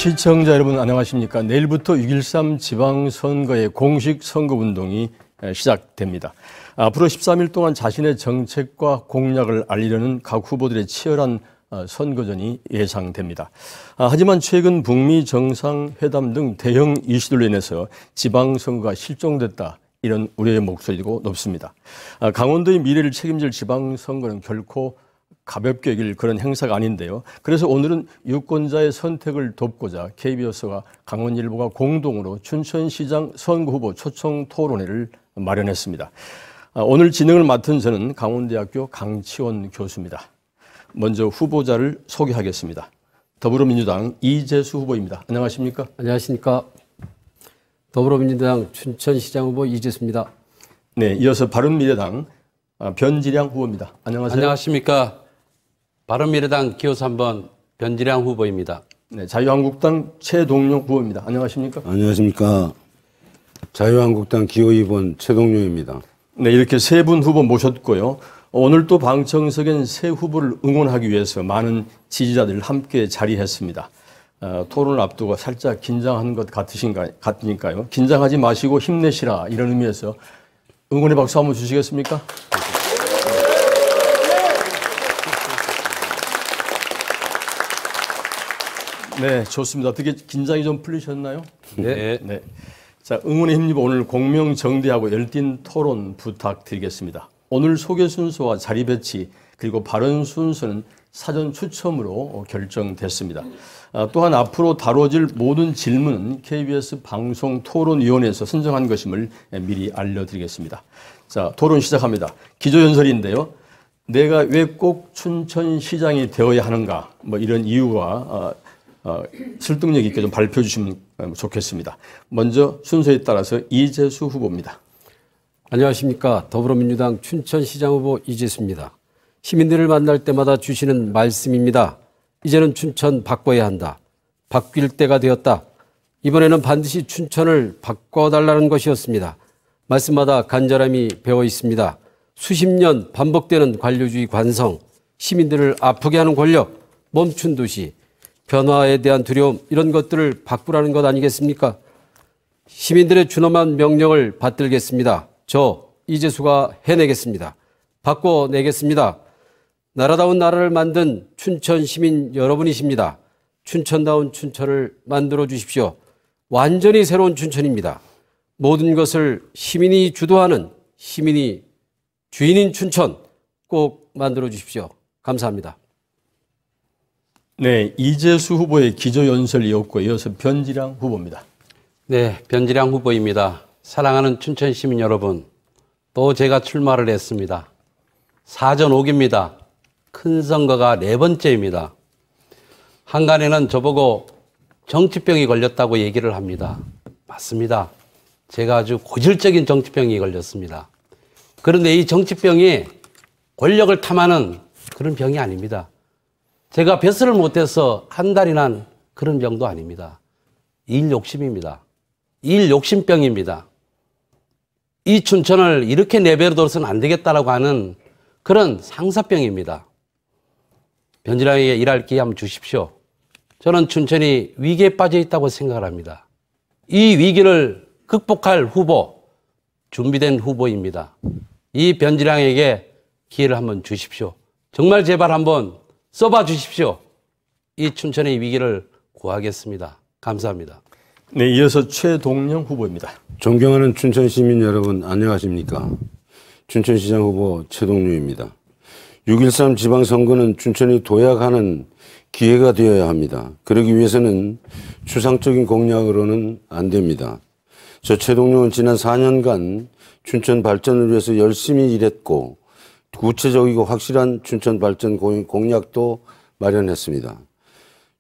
시청자 여러분 안녕하십니까. 내일부터 6.13 지방선거의 공식 선거운동이 시작됩니다. 앞으로 13일 동안 자신의 정책과 공약을 알리려는 각 후보들의 치열한 선거전이 예상됩니다. 하지만 최근 북미 정상회담 등 대형 이슈들로 인해서 지방선거가 실종됐다, 이런 우려의 목소리도 높습니다. 강원도의 미래를 책임질 지방선거는 결코 가볍게 여길 그런 행사가 아닌데요. 그래서 오늘은 유권자의 선택을 돕고자 KBS와 강원일보가 공동으로 춘천시장 선거 후보 초청 토론회를 마련했습니다. 오늘 진행을 맡은 저는 강원대학교 강치원 교수입니다. 먼저 후보자를 소개하겠습니다. 더불어민주당 이재수 후보입니다. 안녕하십니까? 안녕하십니까? 더불어민주당 춘천시장 후보 이재수입니다. 네, 이어서 바른미래당 변지량 후보입니다. 안녕하세요. 안녕하십니까? 바른미래당 기호 3번 변지량 후보입니다. 네, 자유한국당 최동용 후보입니다. 안녕하십니까? 안녕하십니까? 자유한국당 기호 2번 최동용입니다. 네, 이렇게 세 분 후보 모셨고요. 오늘 또 방청석엔 새 후보를 응원하기 위해서 많은 지지자들 함께 자리했습니다. 토론을 앞두고 살짝 긴장한 것 같으니까요. 긴장하지 마시고 힘내시라, 이런 의미에서 응원의 박수 한번 주시겠습니까? 네, 좋습니다. 어떻게 긴장이 좀 풀리셨나요? 네. 네. 자, 응원의 힘입어 오늘 공명정대하고 열띤 토론 부탁드리겠습니다. 오늘 소개 순서와 자리 배치 그리고 발언 순서는 사전 추첨으로 결정됐습니다. 또한 앞으로 다뤄질 모든 질문은 KBS 방송토론위원회에서 선정한 것임을 미리 알려드리겠습니다. 자, 토론 시작합니다. 기조연설인데요. 내가 왜 꼭 춘천시장이 되어야 하는가, 뭐 이런 이유와 설득력 있게 좀 발표해 주시면 좋겠습니다. 먼저 순서에 따라서 이재수 후보입니다. 안녕하십니까? 더불어민주당 춘천시장 후보 이재수입니다. 시민들을 만날 때마다 주시는 말씀입니다. 이제는 춘천 바꿔야 한다. 바뀔 때가 되었다. 이번에는 반드시 춘천을 바꿔달라는 것이었습니다. 말씀마다 간절함이 배어 있습니다. 수십 년 반복되는 관료주의 관성, 시민들을 아프게 하는 권력, 멈춘 도시, 변화에 대한 두려움, 이런 것들을 바꾸라는 것 아니겠습니까? 시민들의 준엄한 명령을 받들겠습니다. 저 이재수가 해내겠습니다. 바꿔내겠습니다. 나라다운 나라를 만든 춘천 시민 여러분이십니다. 춘천다운 춘천을 만들어 주십시오. 완전히 새로운 춘천입니다. 모든 것을 시민이 주도하는, 시민이 주인인 춘천 꼭 만들어 주십시오. 감사합니다. 네, 이재수 후보의 기조연설이었고 이어서 변지량 후보입니다. 네, 변지량 후보입니다. 사랑하는 춘천 시민 여러분, 또 제가 출마를 했습니다. 사전 5기입니다. 큰 선거가 4번째입니다. 한간에는 저보고 정치병이 걸렸다고 얘기를 합니다. 맞습니다. 제가 아주 고질적인 정치병이 걸렸습니다. 그런데 이 정치병이 권력을 탐하는 그런 병이 아닙니다. 제가 벼슬을 못해서 한 달이 난 그런 병도 아닙니다. 일 욕심입니다. 일 욕심병입니다. 이 춘천을 이렇게 내버려둬서는 안 되겠다라고 하는 그런 상사병입니다. 변지량에게 일할 기회 한번 주십시오. 저는 춘천이 위기에 빠져 있다고 생각을 합니다. 이 위기를 극복할 후보, 준비된 후보입니다. 이 변지량에게 기회를 한번 주십시오. 정말 제발 한번 써봐 주십시오. 이 춘천의 위기를 구하겠습니다. 감사합니다. 네, 이어서 최동영 후보입니다. 존경하는 춘천 시민 여러분 안녕하십니까? 춘천시장 후보 최동용입니다. 6.13 지방선거는 춘천이 도약하는 기회가 되어야 합니다. 그러기 위해서는 추상적인 공약으로는 안 됩니다. 저 최동용은 지난 4년간 춘천 발전을 위해서 열심히 일했고 구체적이고 확실한 춘천 발전 공약도 마련했습니다.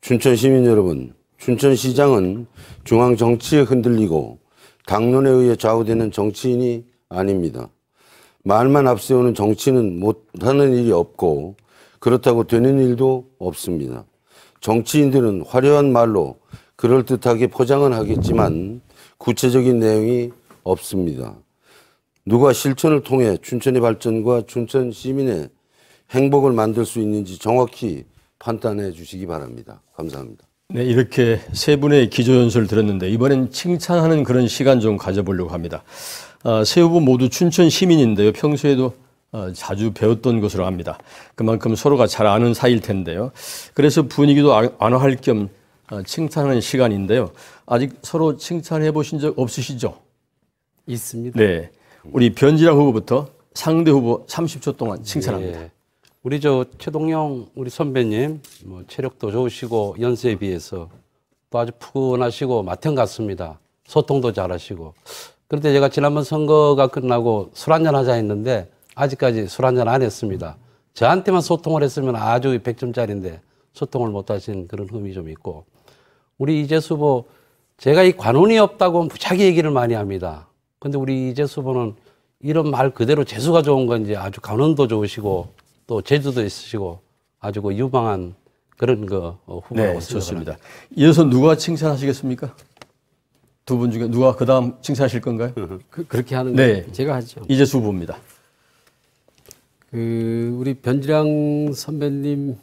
춘천 시민 여러분, 춘천시장은 중앙 정치에 흔들리고 당론에 의해 좌우되는 정치인이 아닙니다. 말만 앞세우는 정치는 못하는 일이 없고 그렇다고 되는 일도 없습니다. 정치인들은 화려한 말로 그럴듯하게 포장은 하겠지만 구체적인 내용이 없습니다. 누가 실천을 통해 춘천의 발전과 춘천 시민의 행복을 만들 수 있는지 정확히 판단해 주시기 바랍니다. 감사합니다. 네, 이렇게 세 분의 기조연설을 들었는데 이번엔 칭찬하는 그런 시간 좀 가져보려고 합니다. 세 후보 모두 춘천 시민인데요. 평소에도 자주 배웠던 것으로 압니다. 그만큼 서로가 잘 아는 사이일 텐데요. 그래서 분위기도 완화할 겸 칭찬하는 시간인데요. 아직 서로 칭찬해 보신 적 없으시죠? 있습니다. 네, 우리 변지랑 후보부터 상대 후보 30초 동안 칭찬합니다. 예. 우리 최동영 우리 선배님 뭐 체력도 좋으시고 연세에 비해서 또 아주 푸근하시고 맏형 같습니다. 소통도 잘하시고. 그런데 제가 지난번 선거가 끝나고 술 한잔 하자 했는데 아직까지 술 한잔 안 했습니다. 저한테만 소통을 했으면 아주 100점짜리인데 소통을 못 하신 그런 흠이 좀 있고. 우리 이재수 후보 제가 이 관운이 없다고 무지하게 얘기를 많이 합니다. 근데 우리 이재수 후보는 이런 말 그대로 재수가 좋은 건지 아주 관운도 좋으시고 또 재주도 있으시고 아주 그 유망한 그런 후보라고 네, 생각합니다. 좋습니다. 이어서 누가 칭찬하시겠습니까? 두 분 중에 누가 그 다음 칭찬하실 건가요? 그렇게 하는 네. 거 제가 하죠. 이재수 후보입니다. 우리 변지랑 선배님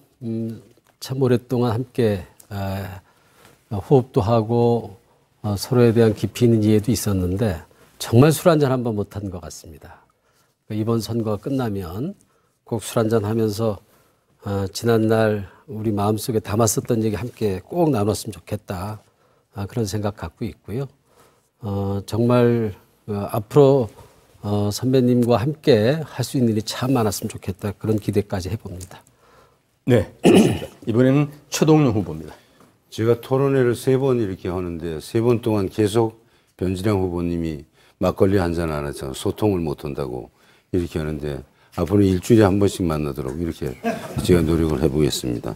참 오랫동안 함께 호흡도 하고 서로에 대한 깊이 있는 이해도 있었는데 정말 술 한잔 한번 못한 것 같습니다. 이번 선거가 끝나면 꼭 술 한잔 하면서 지난날 우리 마음속에 담았었던 얘기 함께 꼭 나눴으면 좋겠다. 그런 생각 갖고 있고요. 정말 앞으로 선배님과 함께 할 수 있는 일이 참 많았으면 좋겠다. 그런 기대까지 해봅니다. 네, 좋습니다. 이번에는 최동영 후보입니다. 제가 토론회를 3번 이렇게 하는데 3번 동안 계속 변지량 후보님이 막걸리 한잔 안 해서 소통을 못 한다고 이렇게 하는데 앞으로 일주일에 한 번씩 만나도록 이렇게 제가 노력을 해보겠습니다.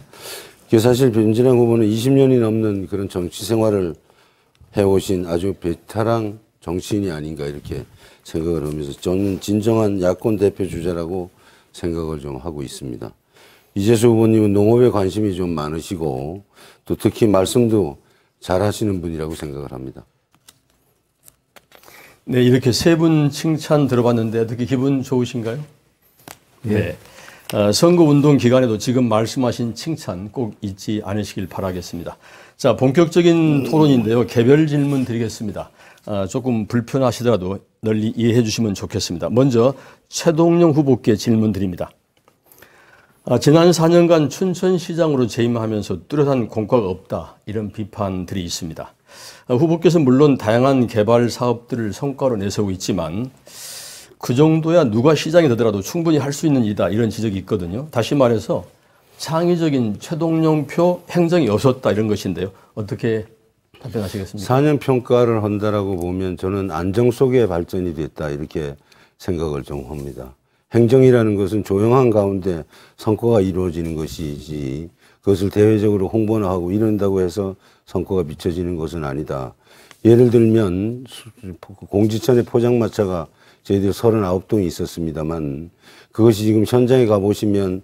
사실 변지량 후보는 20년이 넘는 그런 정치 생활을 해오신 아주 베테랑 정치인이 아닌가 이렇게 생각을 하면서 저는 진정한 야권 대표 주자라고 생각을 좀 하고 있습니다. 이재수 후보님은 농업에 관심이 좀 많으시고 또 특히 말씀도 잘 하시는 분이라고 생각을 합니다. 네, 이렇게 세 분 칭찬 들어봤는데 어떻게 기분 좋으신가요? 네. 선거운동 기간에도 지금 말씀하신 칭찬 꼭 잊지 않으시길 바라겠습니다. 자, 본격적인 토론인데요. 개별 질문 드리겠습니다. 조금 불편하시더라도 널리 이해해 주시면 좋겠습니다. 먼저 최동영 후보께 질문 드립니다. 지난 4년간 춘천시장으로 재임하면서 뚜렷한 공과가 없다. 이런 비판들이 있습니다. 후보께서 물론 다양한 개발 사업들을 성과로 내세우고 있지만 그 정도야 누가 시장이 되더라도 충분히 할 수 있는 일이다. 이런 지적이 있거든요. 다시 말해서 창의적인 최동영표 행정이 없었다. 이런 것인데요. 어떻게 답변하시겠습니까? 4년 평가를 한다라고 보면 저는 안정 속에 발전이 됐다. 이렇게 생각을 좀 합니다. 행정이라는 것은 조용한 가운데 성과가 이루어지는 것이지 그것을 대외적으로 홍보나 하고 이런다고 해서 성과가 미쳐지는 것은 아니다. 예를 들면 공지천의 포장마차가 저희들 39동이 있었습니다만 그것이 지금 현장에 가보시면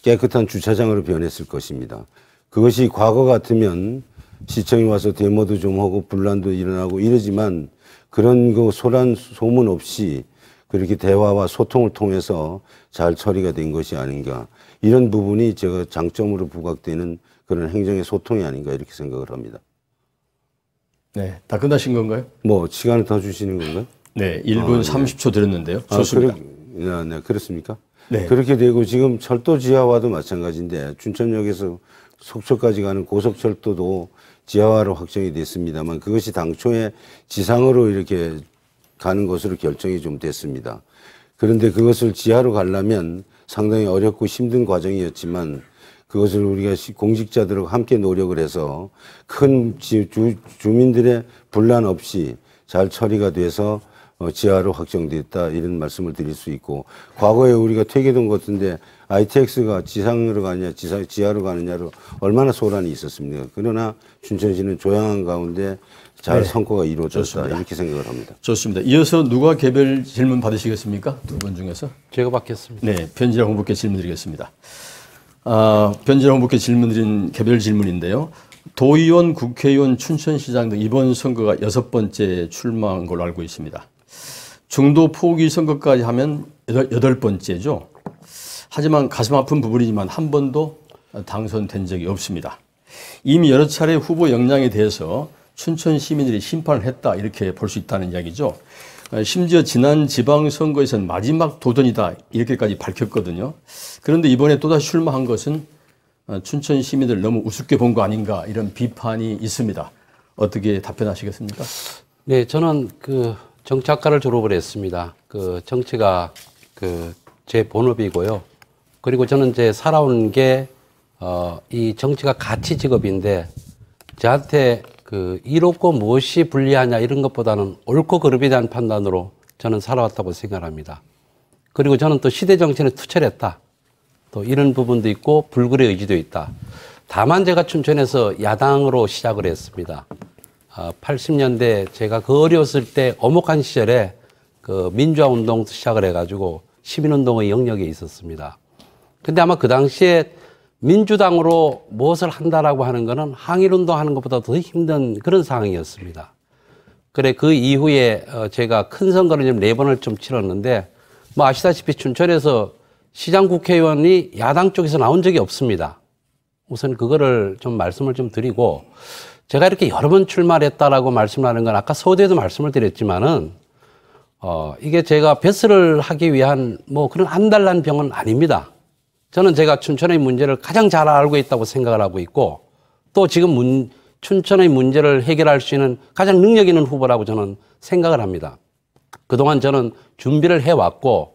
깨끗한 주차장으로 변했을 것입니다. 그것이 과거 같으면 시청에 와서 데모도 좀 하고 분란도 일어나고 이러지만 그런 그 소문 없이 그렇게 대화와 소통을 통해서 잘 처리가 된 것이 아닌가. 이런 부분이 제가 장점으로 부각되는 그런 행정의 소통이 아닌가 이렇게 생각을 합니다. 네, 다 끝나신 건가요? 뭐 시간을 더 주시는 건가요? 네, 1분 30초 드렸는데요. 좋습니다. 네, 그렇습니까? 네. 그렇게 되고 지금 철도 지하화도 마찬가지인데 춘천역에서 속초까지 가는 고속철도도 지하화로 확정이 됐습니다만 그것이 당초에 지상으로 이렇게 가는 것으로 결정이 좀 됐습니다. 그런데 그것을 지하로 가려면 상당히 어렵고 힘든 과정이었지만 그것을 우리가 공직자들과 함께 노력을 해서 큰 주민들의 분란 없이 잘 처리가 돼서 지하로 확정됐다 이런 말씀을 드릴 수 있고 과거에 우리가 퇴계동 같은데 ITX가 지상으로 가느냐 지하로 가느냐로 얼마나 소란이 있었습니까? 그러나 춘천시는 조용한 가운데 잘 성과가 이루어졌다 좋습니다. 이렇게 생각을 합니다. 좋습니다. 이어서 누가 개별 질문 받으시겠습니까? 두 분 중에서. 제가 받겠습니다. 네, 변지랑 후보께 질문 드리겠습니다. 변지랑 후보께 질문 드린 개별 질문인데요. 도의원, 국회의원, 춘천시장 등 이번 선거가 6번째 출마한 걸로 알고 있습니다. 중도 포기 선거까지 하면 8번째죠. 하지만 가슴 아픈 부분이지만 한 번도 당선된 적이 없습니다. 이미 여러 차례 후보 역량에 대해서 춘천 시민들이 심판을 했다 이렇게 볼 수 있다는 이야기죠. 심지어 지난 지방선거에서는 마지막 도전이다 이렇게까지 밝혔거든요. 그런데 이번에 또다시 출마한 것은 춘천 시민들 너무 우습게 본 거 아닌가 이런 비판이 있습니다. 어떻게 답변하시겠습니까? 네, 저는 정치학과를 졸업을 했습니다. 정치가 제 본업이고요. 그리고 저는 이제 살아온 게 이 정치가 가치 직업인데 저한테 이롭고 무엇이 불리하냐 이런 것보다는 옳고 그름에 대한 판단으로 저는 살아왔다고 생각합니다. 그리고 저는 또 시대 정신에 투철했다. 또 이런 부분도 있고 불굴의 의지도 있다. 다만 제가 춘천에서 야당으로 시작을 했습니다. 80년대 제가 어려웠을 때 오목한 시절에 민주화 운동 시작을 해가지고 시민운동의 영역에 있었습니다. 근데 아마 그 당시에 민주당으로 무엇을 한다라고 하는 거는 항일운동 하는 것보다 더 힘든 그런 상황이었습니다. 그래, 그 이후에 제가 큰 선거를 좀 4번을 좀 치렀는데, 뭐 아시다시피 춘천에서 시장 국회의원이 야당 쪽에서 나온 적이 없습니다. 우선 그거를 좀 말씀을 좀 드리고, 제가 이렇게 여러 번 출마를 했다라고 말씀하는 건 아까 서두에도 말씀을 드렸지만은, 이게 제가 배설을 하기 위한 뭐 그런 안달난 병은 아닙니다. 저는 제가 춘천의 문제를 가장 잘 알고 있다고 생각을 하고 있고 또 지금 춘천의 문제를 해결할 수 있는 가장 능력 있는 후보라고 저는 생각을 합니다. 그동안 저는 준비를 해왔고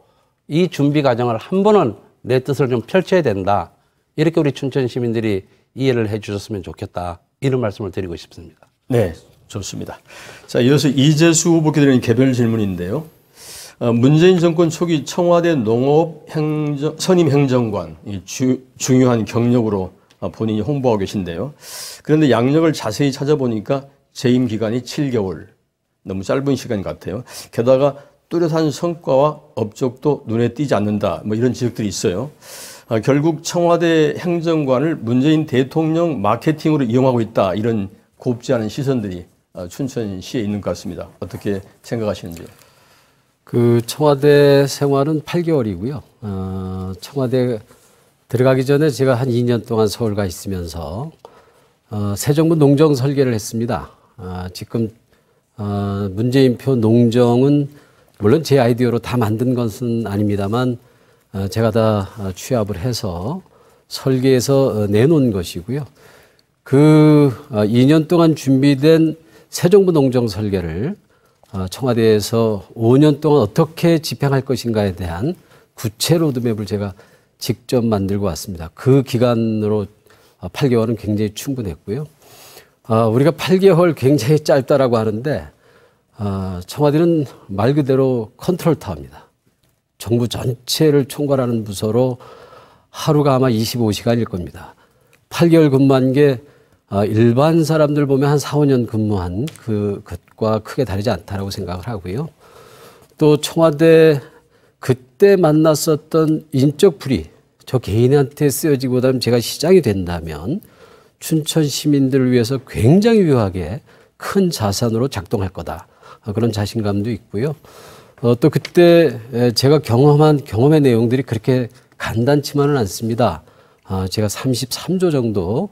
이 준비 과정을 한 번은 내 뜻을 좀 펼쳐야 된다. 이렇게 우리 춘천 시민들이 이해를 해 주셨으면 좋겠다. 이런 말씀을 드리고 싶습니다. 네, 좋습니다. 자, 이어서 이재수 후보께 드리는 개별 질문인데요. 문재인 정권 초기 청와대 선임 행정관 중요한 경력으로 본인이 홍보하고 계신데요. 그런데 양력을 자세히 찾아보니까 재임 기간이 7개월, 너무 짧은 시간 같아요. 게다가 뚜렷한 성과와 업적도 눈에 띄지 않는다, 뭐 이런 지적들이 있어요. 결국 청와대 행정관을 문재인 대통령 마케팅으로 이용하고 있다, 이런 곱지 않은 시선들이 춘천시에 있는 것 같습니다. 어떻게 생각하시는지요? 청와대 생활은 8개월이고요. 청와대 들어가기 전에 제가 한 2년 동안 서울 가 있으면서 새 정부 농정 설계를 했습니다. 지금 문재인표 농정은 물론 제 아이디어로 다 만든 것은 아닙니다만 제가 다 취합을 해서 설계해서 내놓은 것이고요. 2년 동안 준비된 새 정부 농정 설계를 청와대에서 5년 동안 어떻게 집행할 것인가에 대한 구체 로드맵을 제가 직접 만들고 왔습니다. 그 기간으로 8개월은 굉장히 충분했고요. 우리가 8개월 굉장히 짧다라고 하는데 청와대는 말 그대로 컨트롤 타워입니다. 정부 전체를 총괄하는 부서로 하루가 아마 25시간일 겁니다. 8개월 근무한 게 일반 사람들 보면 한 4, 5년 근무한 그것과 크게 다르지 않다라고 생각을 하고요. 또 청와대 그때 만났었던 인적 불이 저 개인한테 쓰여지기보다는 제가 시장이 된다면 춘천 시민들을 위해서 굉장히 유효하게 큰 자산으로 작동할 거다. 그런 자신감도 있고요. 또 그때 제가 경험한 경험의 내용들이 그렇게 간단치만은 않습니다. 제가 33조 정도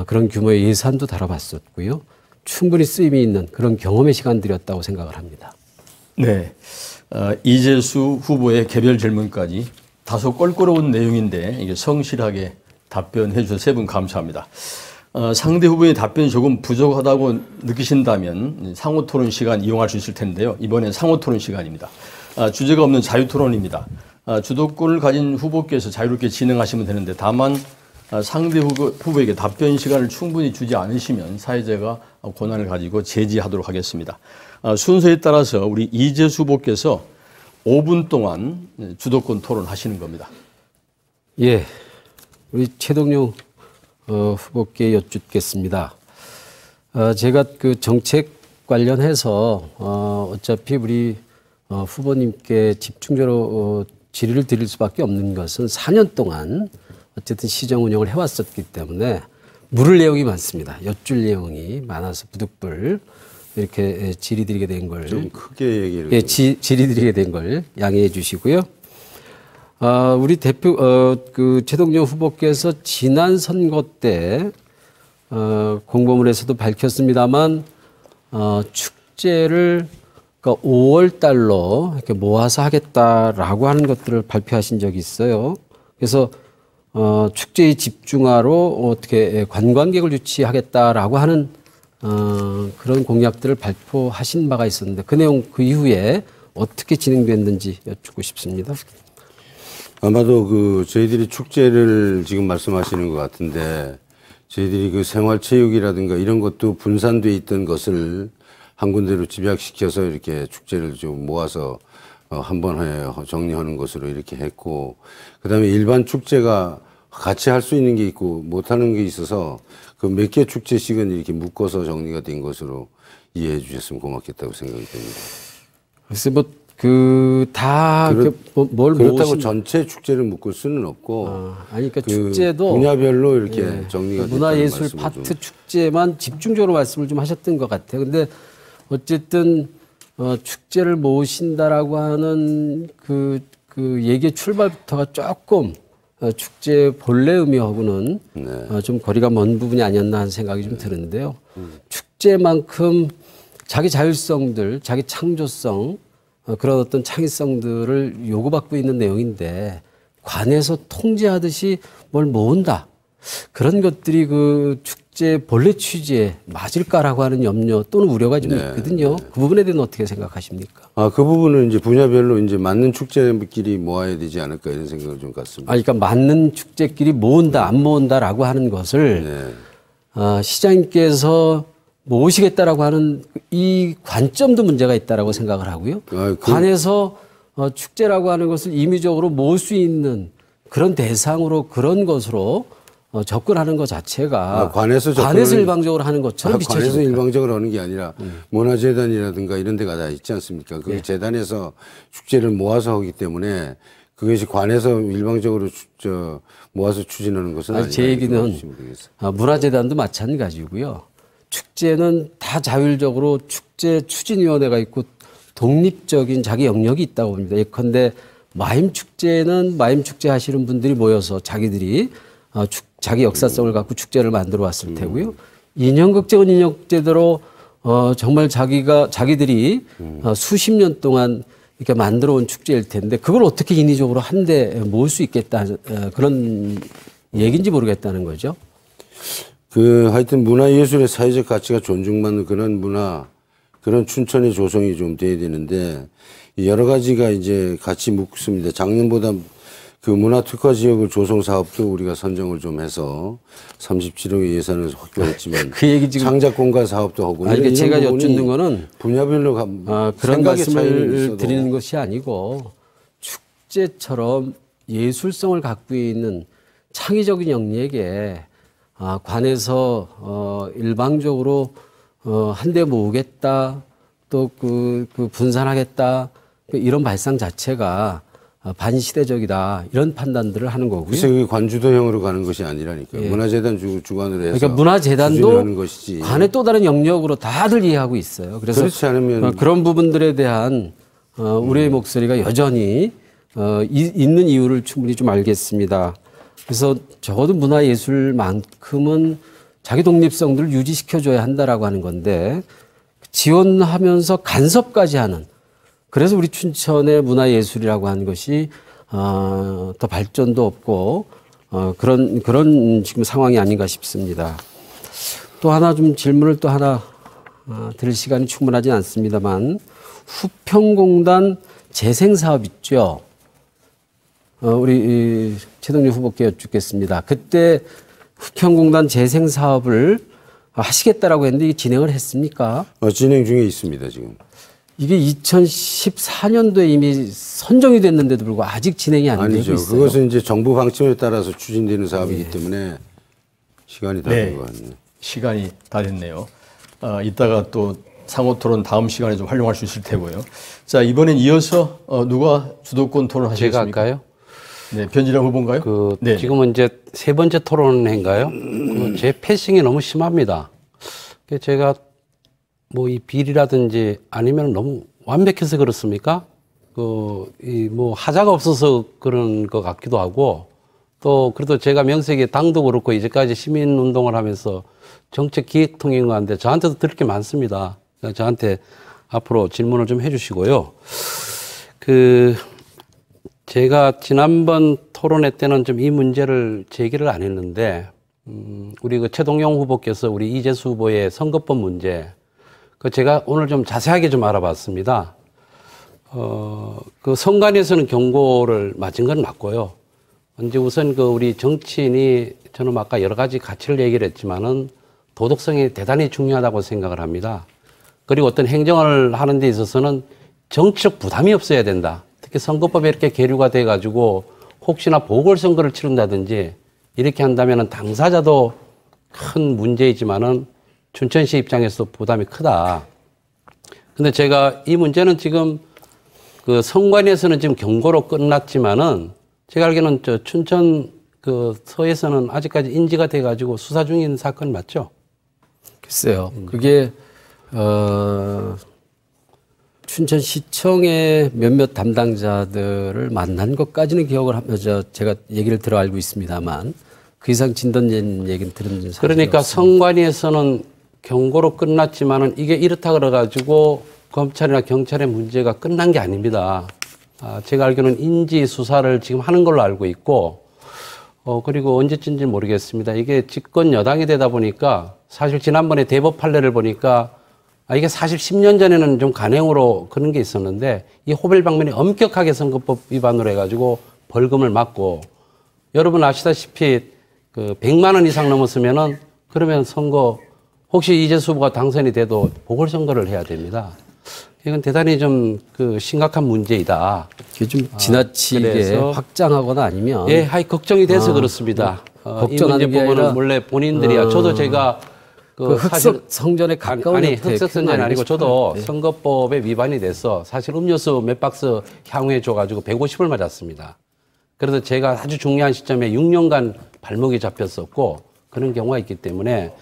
그런 규모의 예산도 다뤄봤었고요. 충분히 쓰임이 있는 그런 경험의 시간들이었다고 생각을 합니다. 네, 이재수 후보의 개별 질문까지 다소 껄끄러운 내용인데 이게 성실하게 답변해 주셔서 세 분 감사합니다. 상대 후보의 답변이 조금 부족하다고 느끼신다면 상호 토론 시간 이용할 수 있을 텐데요. 이번엔 상호 토론 시간입니다. 주제가 없는 자유 토론입니다. 주도권을 가진 후보께서 자유롭게 진행하시면 되는데 다만 상대 후보에게 답변 시간을 충분히 주지 않으시면 사회자가 권한을 가지고 제지하도록 하겠습니다. 순서에 따라서 우리 이재수 후보께서 5분 동안 주도권 토론하시는 겁니다. 예, 우리 최동용 후보께 여쭙겠습니다. 제가 그 정책 관련해서 어차피 우리 후보님께 집중적으로 질의를 드릴 수밖에 없는 것은 4년 동안 어쨌든 시정 운영을 해왔었기 때문에 물을 내용이 많습니다. 여쭐 내용이 많아서 부득불 이렇게 질의드리게 된 걸 좀 크게 얘기를. 예, 질의드리게 된 걸 양해해 주시고요. 우리 대표 그 최동영 후보께서 지난 선거 때 공보문에서도 밝혔습니다만 축제를 그러니까 5월 달로 이렇게 모아서 하겠다라고 하는 것들을 발표하신 적이 있어요. 그래서 축제의 집중화로 어떻게 관광객을 유치하겠다라고 하는 그런 공약들을 발표하신 바가 있었는데 그 내용 그 이후에 어떻게 진행됐는지 여쭙고 싶습니다. 아마도 그 저희들이 축제를 지금 말씀하시는 것 같은데 저희들이 그 생활체육이라든가 이런 것도 분산돼 있던 것을 한 군데로 집약시켜서 이렇게 축제를 좀 모아서 한 번에 정리하는 것으로 이렇게 했고, 그다음에 일반 축제가 같이 할 수 있는 게 있고 못하는 게 있어서 그 몇 개 축제씩은 이렇게 묶어서 정리가 된 것으로 이해해 주셨으면 고맙겠다고 생각이 됩니다. 글쎄 뭘 그렇다고 전체 축제를 묶을 수는 없고, 그러니까 축제도 분야별로 이렇게 정리가 됐다는 문화예술 말씀을 파트 좀. 축제만 집중적으로 말씀을 좀 하셨던 것 같아요. 근데 어쨌든 축제를 모신다라고 하는 그 얘기의 출발부터가 조금 축제 본래 의미하고는 좀 거리가 먼 부분이 아니었나 하는 생각이 좀 드는데요. 축제만큼 자기 자율성들, 자기 창조성, 그런 어떤 창의성들을 요구받고 있는 내용인데 관에서 통제하듯이 뭘 모은다. 그런 것들이 그 축제 본래 취지에 맞을까라고 하는 염려 또는 우려가 좀 있거든요. 그 부분에 대해서는 어떻게 생각하십니까? 그 부분은 이제 분야별로 이제 맞는 축제끼리 모아야 되지 않을까 이런 생각을 좀 갖습니다. 그러니까 맞는 축제끼리 모은다, 안 모은다라고 하는 것을 시장님께서 모으시겠다라고 하는 이 관점도 문제가 있다라고 생각을 하고요. 관에서 축제라고 하는 것을 임의적으로 모을 수 있는 그런 대상으로 그런 것으로 접근하는 것 자체가 관에서 일방적으로 하는 것처럼 비춰집니다. 관에서 일방적으로 하는 게 아니라 문화재단이라든가 이런 데가 다 있지 않습니까? 그게 재단에서 축제를 모아서 하기 때문에 그것이 관에서 일방적으로 모아서 추진하는 것은 아니다. 제 얘기는 문화재단도 마찬가지고요. 축제는 다 자율적으로 축제 추진위원회가 있고 독립적인 자기 영역이 있다고 봅니다. 예컨대 마임축제는 마임축제 하시는 분들이 모여서 자기들이 자기 역사성을 갖고 축제를 만들어 왔을 테고요. 인형극제는 인형극제대로 정말 자기들이 수십 년 동안 이렇게 만들어 온 축제일 텐데 그걸 어떻게 인위적으로 한데 모을 수 있겠다 그런 얘기인지 모르겠다는 거죠. 하여튼 문화예술의 사회적 가치가 존중받는 그런 그런 춘천의 조성이 좀 돼야 되는데 여러 가지가 이제 같이 묻습니다. 작년보다 그 문화특화 지역을 조성 사업도 우리가 선정을 좀 해서 37억의 예산을 확보했지만 그 얘기 지금 창작 공간 사업도 하고 이게 제가 여쭙는 거는 분야별로 그런 말씀을 드리는 것이 아니고 축제처럼 예술성을 갖고 있는 창의적인 영역에 관에서 일방적으로 한데 모으겠다 또 그 분산하겠다 이런 발상 자체가 반시대적이다 이런 판단들을 하는 거고요. 그래서 그게 관주도형으로 가는 것이 아니라니까요. 문화재단 주관으로 해서 그러니까 문화재단도 것이지. 관의 또 다른 영역으로 다들 이해하고 있어요. 그래서 그렇지 않으면 그런 부분들에 대한 우리의 목소리가 여전히 있는 이유를 충분히 좀 알겠습니다. 그래서 적어도 문화예술만큼은 자기 독립성들을 유지시켜줘야 한다라고 하는 건데 지원하면서 간섭까지 하는 그래서 우리 춘천의 문화예술이라고 하는 것이 더 발전도 없고 그런 지금 상황이 아닌가 싶습니다. 또 하나 좀 질문을 또 하나 드릴 시간이 충분하지 않습니다만 후평공단 재생사업 있죠. 우리 최동률 후보께 여쭙겠습니다. 그때 후평공단 재생사업을 하시겠다라고 했는데 이게 진행을 했습니까? 진행 중에 있습니다 지금. 이게 2014년도에 이미 선정이 됐는데도 불구하고 아직 진행이 안 되고 있어요. 아니죠. 그것은 이제 정부 방침에 따라서 추진되는 사업이기 때문에 시간이 다 된 것 같네요. 시간이 다 됐네요. 이따가 또 상호 토론 다음 시간에 좀 활용할 수 있을 테고요. 자, 이번엔 이어서 누가 주도권 토론 하시겠습니까? 제가 할까요? 네, 변진영 후보인가요? 네. 지금은 이제 세 번째 토론회인가요? 제 패싱이 너무 심합니다. 제가 뭐 이 비리라든지 아니면 너무 완벽해서 그렇습니까? 뭐 하자가 없어서 그런 것 같기도 하고 또 그래도 제가 명색이 당도 그렇고 이제까지 시민운동을 하면서 정책 기획통행관인데 저한테도 들을 게 많습니다. 그러니까 저한테 앞으로 질문을 좀 해주시고요. 제가 지난번 토론회 때는 좀 이 문제를 제기를 안 했는데, 우리 최동영 후보께서 우리 이재수 후보의 선거법 문제, 제가 오늘 좀 자세하게 좀 알아봤습니다. 선관위에서는 경고를 맞은 건 맞고요. 이제 우선 우리 정치인이 저는 아까 여러 가지 가치를 얘기를 했지만은 도덕성이 대단히 중요하다고 생각을 합니다. 그리고 어떤 행정을 하는 데 있어서는 정치적 부담이 없어야 된다. 특히 선거법에 이렇게 계류가 돼가지고 혹시나 보궐선거를 치른다든지 이렇게 한다면 당사자도 큰 문제이지만은 춘천시 입장에서도 부담이 크다. 근데 제가 이 문제는 지금 선관위에서는 지금 경고로 끝났지만은 제가 알기로는 춘천 서에서는 아직까지 인지가 돼가지고 수사 중인 사건 맞죠? 글쎄요. 그게 춘천시청의 몇몇 담당자들을 만난 것까지는 기억을 하면서 제가 얘기를 들어 알고 있습니다만 그 이상 진전된 얘기는 들은 사실이 그러니까 없습니다. 선관위에서는 경고로 끝났지만은 이게 이렇다 그래가지고 검찰이나 경찰의 문제가 끝난 게 아닙니다. 제가 알기로는 인지 수사를 지금 하는 걸로 알고 있고, 그리고 언제쯤인지 모르겠습니다. 이게 집권 여당이 되다 보니까 사실 지난번에 대법 판례를 보니까 이게 사실 10년 전에는 좀 간행으로 그런 게 있었는데 이 호벨 방면이 엄격하게 선거법 위반으로 해가지고 벌금을 맞고, 여러분 아시다시피 100만 원 이상 넘었으면은 그러면 선거 혹시 이재수 후보가 당선이 돼도 보궐선거를 해야 됩니다. 이건 대단히 좀 심각한 문제이다. 이게 좀 지나치게 그래서 확장하거나 아니면 예, 걱정이 돼서 그렇습니다. 이 문제 부분은 원래 본인들이야. 저도 제가 흑석 성전에 가까운 흑석 성전이 아니고 저도 선거법에 위반이 돼서 사실 음료수 몇 박스 향후에 줘가지고 150을 맞았습니다. 그래서 제가 아주 중요한 시점에 6년간 발목이 잡혔었고 그런 경우가 있기 때문에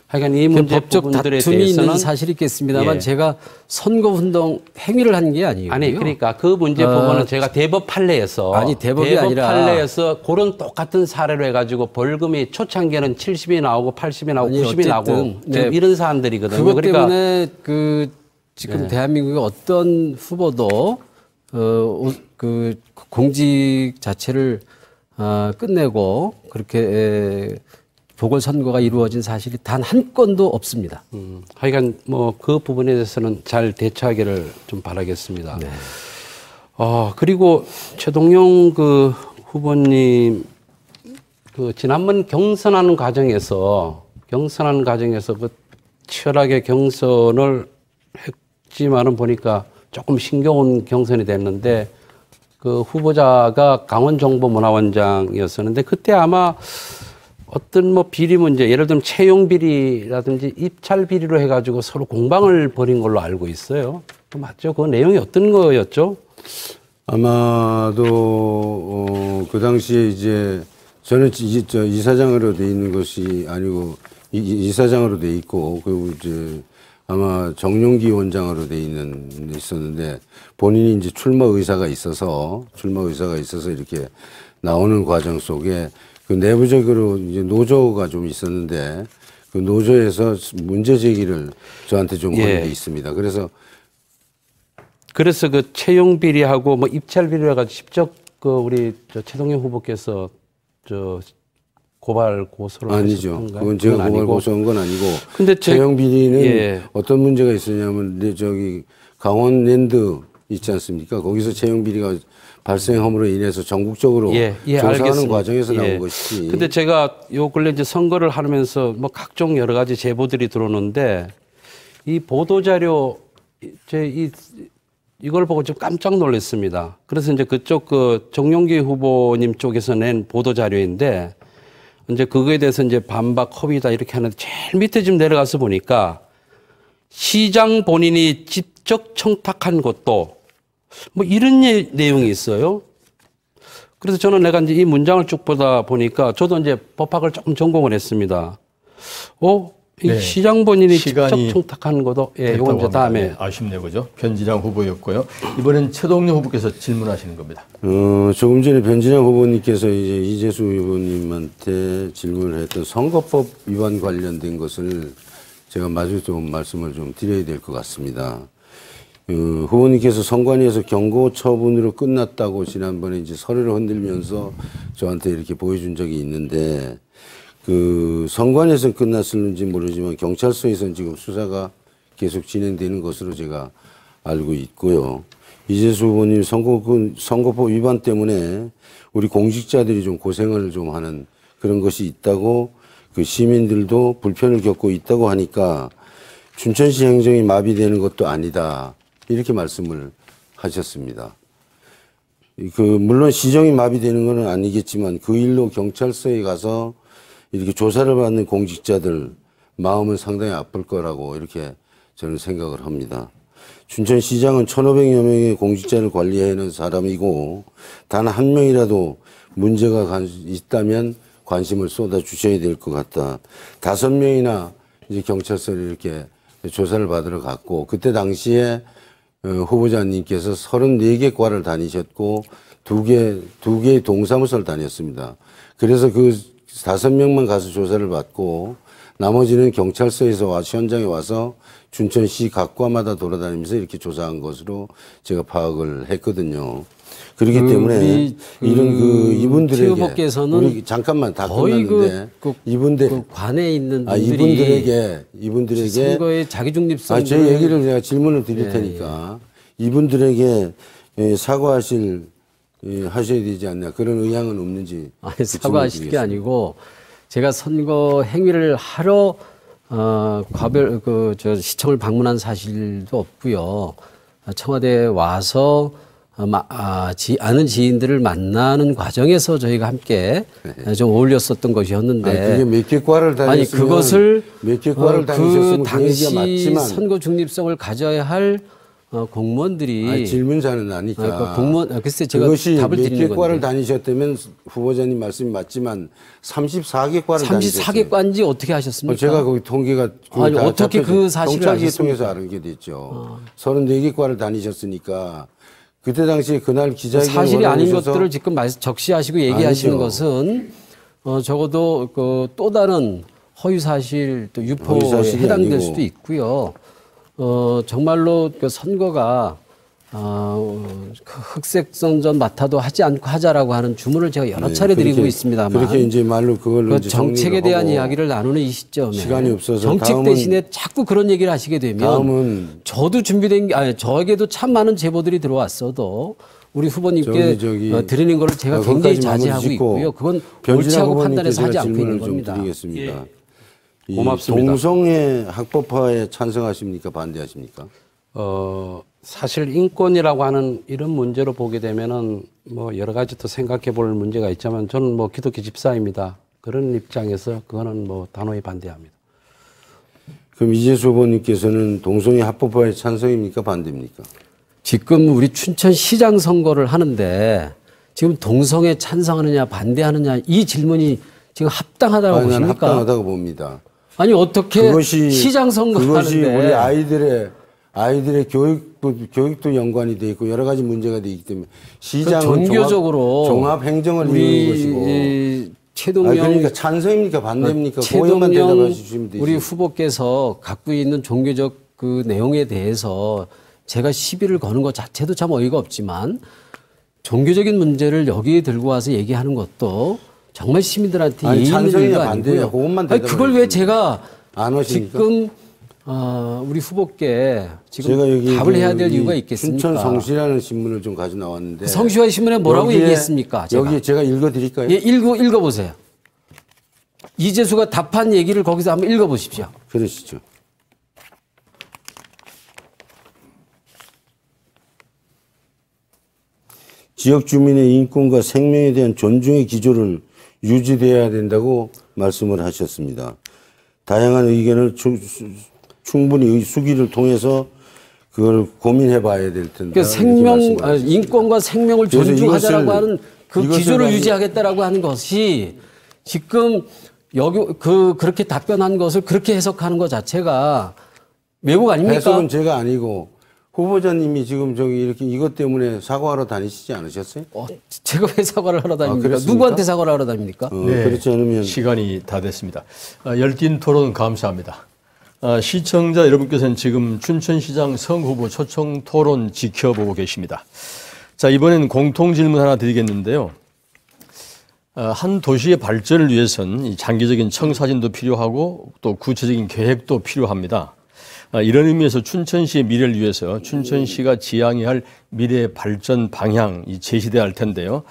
하여간 이 문제 법적 부분들에 다툼이 대해서는 있는 사실이 있겠습니다만 예. 제가 선거운동 행위를 한 게 아니에요. 아니 그러니까 그 문제 부분은 제가 대법 판례에서 대법이 아니라 판례에서 그런 똑같은 사례로 해가지고 벌금이 초창기에는 70이 나오고 80이 나오고 90이 나오고 지금 이런 사안들이거든요. 그것 그러니까 때문에 지금 대한민국의 어떤 후보도 공직 자체를 끝내고 그렇게 보궐선거가 이루어진 사실이 단 한 건도 없습니다. 하여간 그 부분에 대해서는 잘 대처하기를 좀 바라겠습니다. 네. 그리고 최동영 후보님 지난번 경선하는 과정에서 치열하게 경선을 했지만은 보니까 조금 신겨운 경선이 됐는데 후보자가 강원정보문화원장이었었는데 그때 아마 어떤 비리 문제, 예를 들면 채용 비리라든지 입찰 비리로 해가지고 서로 공방을 벌인 걸로 알고 있어요. 맞죠? 그 내용이 어떤 거였죠? 아마도 그 당시에 이제 저는 이사장으로 돼 있는 것이 아니고 이사장으로 돼 있고 그리고 이제 아마 정용기 원장으로 돼 있었는데 본인이 이제 출마 의사가 있어서 이렇게 나오는 과정 속에 내부적으로 이제 노조가 좀 있었는데 그 노조에서 문제 제기를 저한테 좀 건 게 있습니다. 그래서 채용 비리하고 입찰 비리를 해가지고 직접 우리 최동영 후보께서 고발 고소를 아니죠. 하셨던가요? 그건 제가 고발 고소한 건 아니고. 근데 채용 비리는 어떤 문제가 있었냐면 강원랜드 있지 않습니까? 거기서 채용 비리가 발생함으로 인해서 전국적으로 조사하는 알겠습니다. 과정에서 나온 것이지. 근데 제가 요 근래 이제 선거를 하면서 각종 여러 가지 제보들이 들어오는데 이 보도자료 이걸 보고 좀 깜짝 놀랐습니다. 그래서 이제 그쪽 정용기 후보님 쪽에서 낸 보도자료인데 이제 그거에 대해서 이제 반박 허위다 이렇게 하는데 제일 밑에 좀 내려가서 보니까 시장 본인이 직접 청탁한 것도 이런 내용이 있어요. 그래서 저는 내가 이제 이 문장을 쭉 보다 보니까 저도 이제 법학을 조금 전공을 했습니다. 이 시장 본인이 직접 시간이 청탁한 것도 예, 이건 이제 됐다고 다음에 합니다. 아쉽네요, 그죠? 변진양 후보였고요. 이번엔 최동영 후보께서 질문하시는 겁니다. 조금 전에 변진영 후보님께서 이제 이재수 후보님한테 질문을 했던 선거법 위반 관련된 것을 제가 마저 좀 말씀을 좀 드려야 될 것 같습니다. 후보님께서 선관위에서 경고 처분으로 끝났다고 지난번에 이제 서류를 흔들면서 저한테 이렇게 보여준 적이 있는데, 선관위에서 끝났을는지 모르지만 경찰서에서는 지금 수사가 계속 진행되는 것으로 제가 알고 있고요. 이재수 후보님 선거법 위반 때문에 우리 공직자들이 좀 고생을 좀 하는 그런 것이 있다고, 그 시민들도 불편을 겪고 있다고 하니까 춘천시 행정이 마비되는 것도 아니다, 이렇게 말씀을 하셨습니다. 물론 시정이 마비되는 건 아니겠지만 그 일로 경찰서에 가서 이렇게 조사를 받는 공직자들 마음은 상당히 아플 거라고 이렇게 저는 생각을 합니다. 춘천시장은 1,500여 명의 공직자를 관리하는 사람이고, 단 한 명이라도 문제가 있다면 관심을 쏟아 주셔야 될 것 같다. 5명이나 이제 경찰서를 이렇게 조사를 받으러 갔고, 그때 당시에 후보자님께서 34개 과를 다니셨고, 두 개의 동사무소를 다녔습니다. 그래서 그 5명만 가서 조사를 받고, 나머지는 경찰서에서 현장에 와서 춘천시 각 과마다 돌아다니면서 이렇게 조사한 것으로 제가 파악을 했거든요. 그렇기 때문에 이런 이분들에게, 후보께서는 우리 잠깐만 다 거의 끝났는데 이분들 그 관에 있는 분들이 이분들에게 선거의 자기 중립성, 제 얘기를 제가 질문을 드릴 테니까 이분들에게 사과하셔야 되지 않나, 그런 의향은 없는지. 아니, 사과하실 게 아니고, 제가 선거 행위를 하러 시청을 방문한 사실도 없고요. 청와대에 와서 아는 지인들을 만나는 과정에서 저희가 함께 좀 어울렸었던 것이었는데, 그게 몇 개 과를 다녔으면, 그것을 몇 개 과를 다니셨으면 그 당시 맞지만, 선거 중립성을 가져야 할 공무원들이, 질문자는 아니까. 글쎄 제가 그것이 답을 몇 드리는 개 과를 건데, 다니셨다면 후보자님 말씀이 맞지만 34개 과를 다니셨어요. 34개 과인지 어떻게 하셨습니까? 제가 거기 통계가 아니, 어떻게 그 사실을 경찰계 아셨습니까? 통해서 알게 됐죠. 34개 과를 다니셨으니까 그때 당시에 그날 기자회견을 사실이 아닌 원하셔서 것들을 지금 적시하시고 얘기하시는 아니죠. 것은 적어도 또 다른 허위사실, 또 유포에 허위사실이 해당될 아니고. 수도 있고요. 정말로 그 선거가 흑색 선전 맡아도 하지 않고 하자라고 하는 주문을 제가 여러 차례 드리고 있습니다만, 그렇게 이제 말로 그걸로 이제 정책에 정리를 대한 하고 이야기를 나누는 이 시점에 시간이 없어서 정책 다음은- 대신에 자꾸 그런 얘기를 하시게 되면, 다음은 저도 준비된 게, 저에게도 참 많은 제보들이 들어왔어도 우리 후보님께 드리는 거를 제가 굉장히 거기까지 자제하고 마무리 짓고 있고요. 그건 변진아 옳지하고 후보님께 판단해서 하지 제가 않고 있는 질문을 좀 겁니다. 드리겠습니다. 이 고맙습니다. 동성애 학법화에 찬성하십니까, 반대하십니까? 사실 인권이라고 하는 이런 문제로 보게 되면은 뭐 여러 가지 또 생각해 볼 문제가 있지만, 저는 뭐 기독교 집사입니다. 그런 입장에서 그거는 뭐 단호히 반대합니다. 그럼 이재수 후보님께서는 동성애 합법화에 찬성입니까, 반대입니까? 지금 우리 춘천시장 선거를 하는데 지금 동성애 찬성하느냐 반대하느냐 이 질문이 지금 합당하다고 난 보십니까? 합당하다고 봅니다. 아니 어떻게 시장 선거를 그것이 하는데 우리 아이들의 교육도 연관이 돼 있고 여러 가지 문제가 돼 있기 때문에 시장은 종교적으로 종합 행정을 이루는 우리 것이고. 최동영 그러니까 찬성입니까, 반대입니까? 그것만 대답해 최동영 주시면 되지. 우리 후보께서 갖고 있는 종교적 그 내용에 대해서 제가 시비를 거는 것 자체도 참 어이가 없지만, 종교적인 문제를 여기에 들고 와서 얘기하는 것도 정말 시민들한테 예의 있는 찬성이냐 일도 반대냐 아니고요. 그것만 아니, 대답해 그걸 왜 주시면 제가 안 하십니까? 지금 우리 후보께 지금 제가 여기 답을 해야 될 이유가 있겠습니까? 춘천 성시라는 신문을 좀 가져 나왔는데 성시화 신문에 뭐라고 얘기했습니까? 제가. 여기 제가 읽어드릴까요? 예, 읽어보세요. 이재수가 답한 얘기를 거기서 한번 읽어보십시오. 그러시죠. 지역 주민의 인권과 생명에 대한 존중의 기조를 유지돼야 된다고 말씀을 하셨습니다. 다양한 의견을 충분히 수기를 통해서 그걸 고민해 봐야 될 텐데. 그러니까 인권과 생명을 그래서 존중하자라고 이것을- 하는 그 이것을 기조를 가지고- 유지하겠다라고 하는 것이 지금 그렇게 답변한 것을 그렇게 해석하는 것 자체가 왜곡 아닙니까? 해석은 제가 아니고 후보자님이 지금 저기 이렇게 이것 때문에 사과하러 다니시지 않으셨어요? 제가 왜 사과를 하러 다닙니까? 그렇습니까? 누구한테 사과를 하러 다닙니까? 그렇지 않으면 시간이 다 됐습니다. 열띤 토론 감사합니다. 시청자 여러분께서는 지금 춘천시장 성후보 초청 토론 지켜보고 계십니다. 자, 이번엔 공통 질문 하나 드리겠는데요. 한 도시의 발전을 위해서는 이 장기적인 청사진도 필요하고 또 구체적인 계획도 필요합니다. 이런 의미에서 춘천시의 미래를 위해서 춘천시가 지향해야 할 미래 발전 방향이 제시돼야 할 텐데요.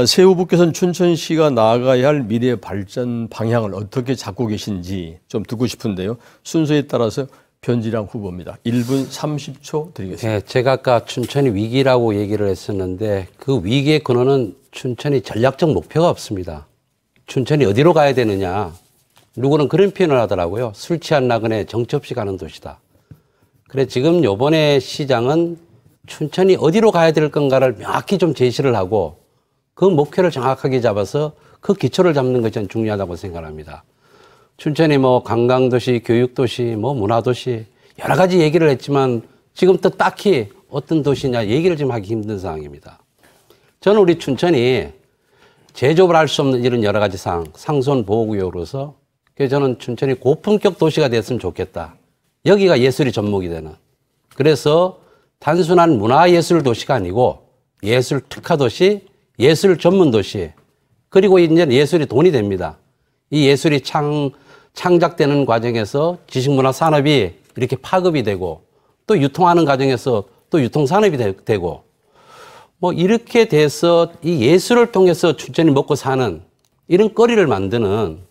새 후보께서는 춘천시가 나아가야 할 미래 발전 방향을 어떻게 잡고 계신지 좀 듣고 싶은데요. 순서에 따라서 변지량 후보입니다. 1분 30초 드리겠습니다. 네, 제가 아까 춘천이 위기라고 얘기를 했었는데 그 위기의 근원은 춘천이 전략적 목표가 없습니다. 춘천이 어디로 가야 되느냐. 누구는 그런 표현을 하더라고요. 술 취한 나그네 정처 없이 가는 도시다. 그래 지금 요번에 시장은 춘천이 어디로 가야 될 건가를 명확히 좀 제시를 하고 그 목표를 정확하게 잡아서 그 기초를 잡는 것이 저는 중요하다고 생각합니다. 춘천이 뭐 관광도시, 교육도시, 뭐 문화도시 여러 가지 얘기를 했지만 지금 또 딱히 어떤 도시냐 얘기를 좀 하기 힘든 상황입니다. 저는 우리 춘천이 제조업을 할 수 없는 이런 여러 가지 상수원 보호구역으로서 그래서 저는 춘천이 고품격 도시가 됐으면 좋겠다. 여기가 예술이 접목이 되는. 그래서 단순한 문화예술 도시가 아니고 예술 특화 도시, 예술 전문 도시, 그리고 이제 예술이 돈이 됩니다. 이 예술이 창작되는 과정에서 지식문화 산업이 이렇게 파급이 되고 또 유통하는 과정에서 또 유통산업이 되고 뭐 이렇게 돼서 이 예술을 통해서 춘천이 먹고 사는 이런 거리를 만드는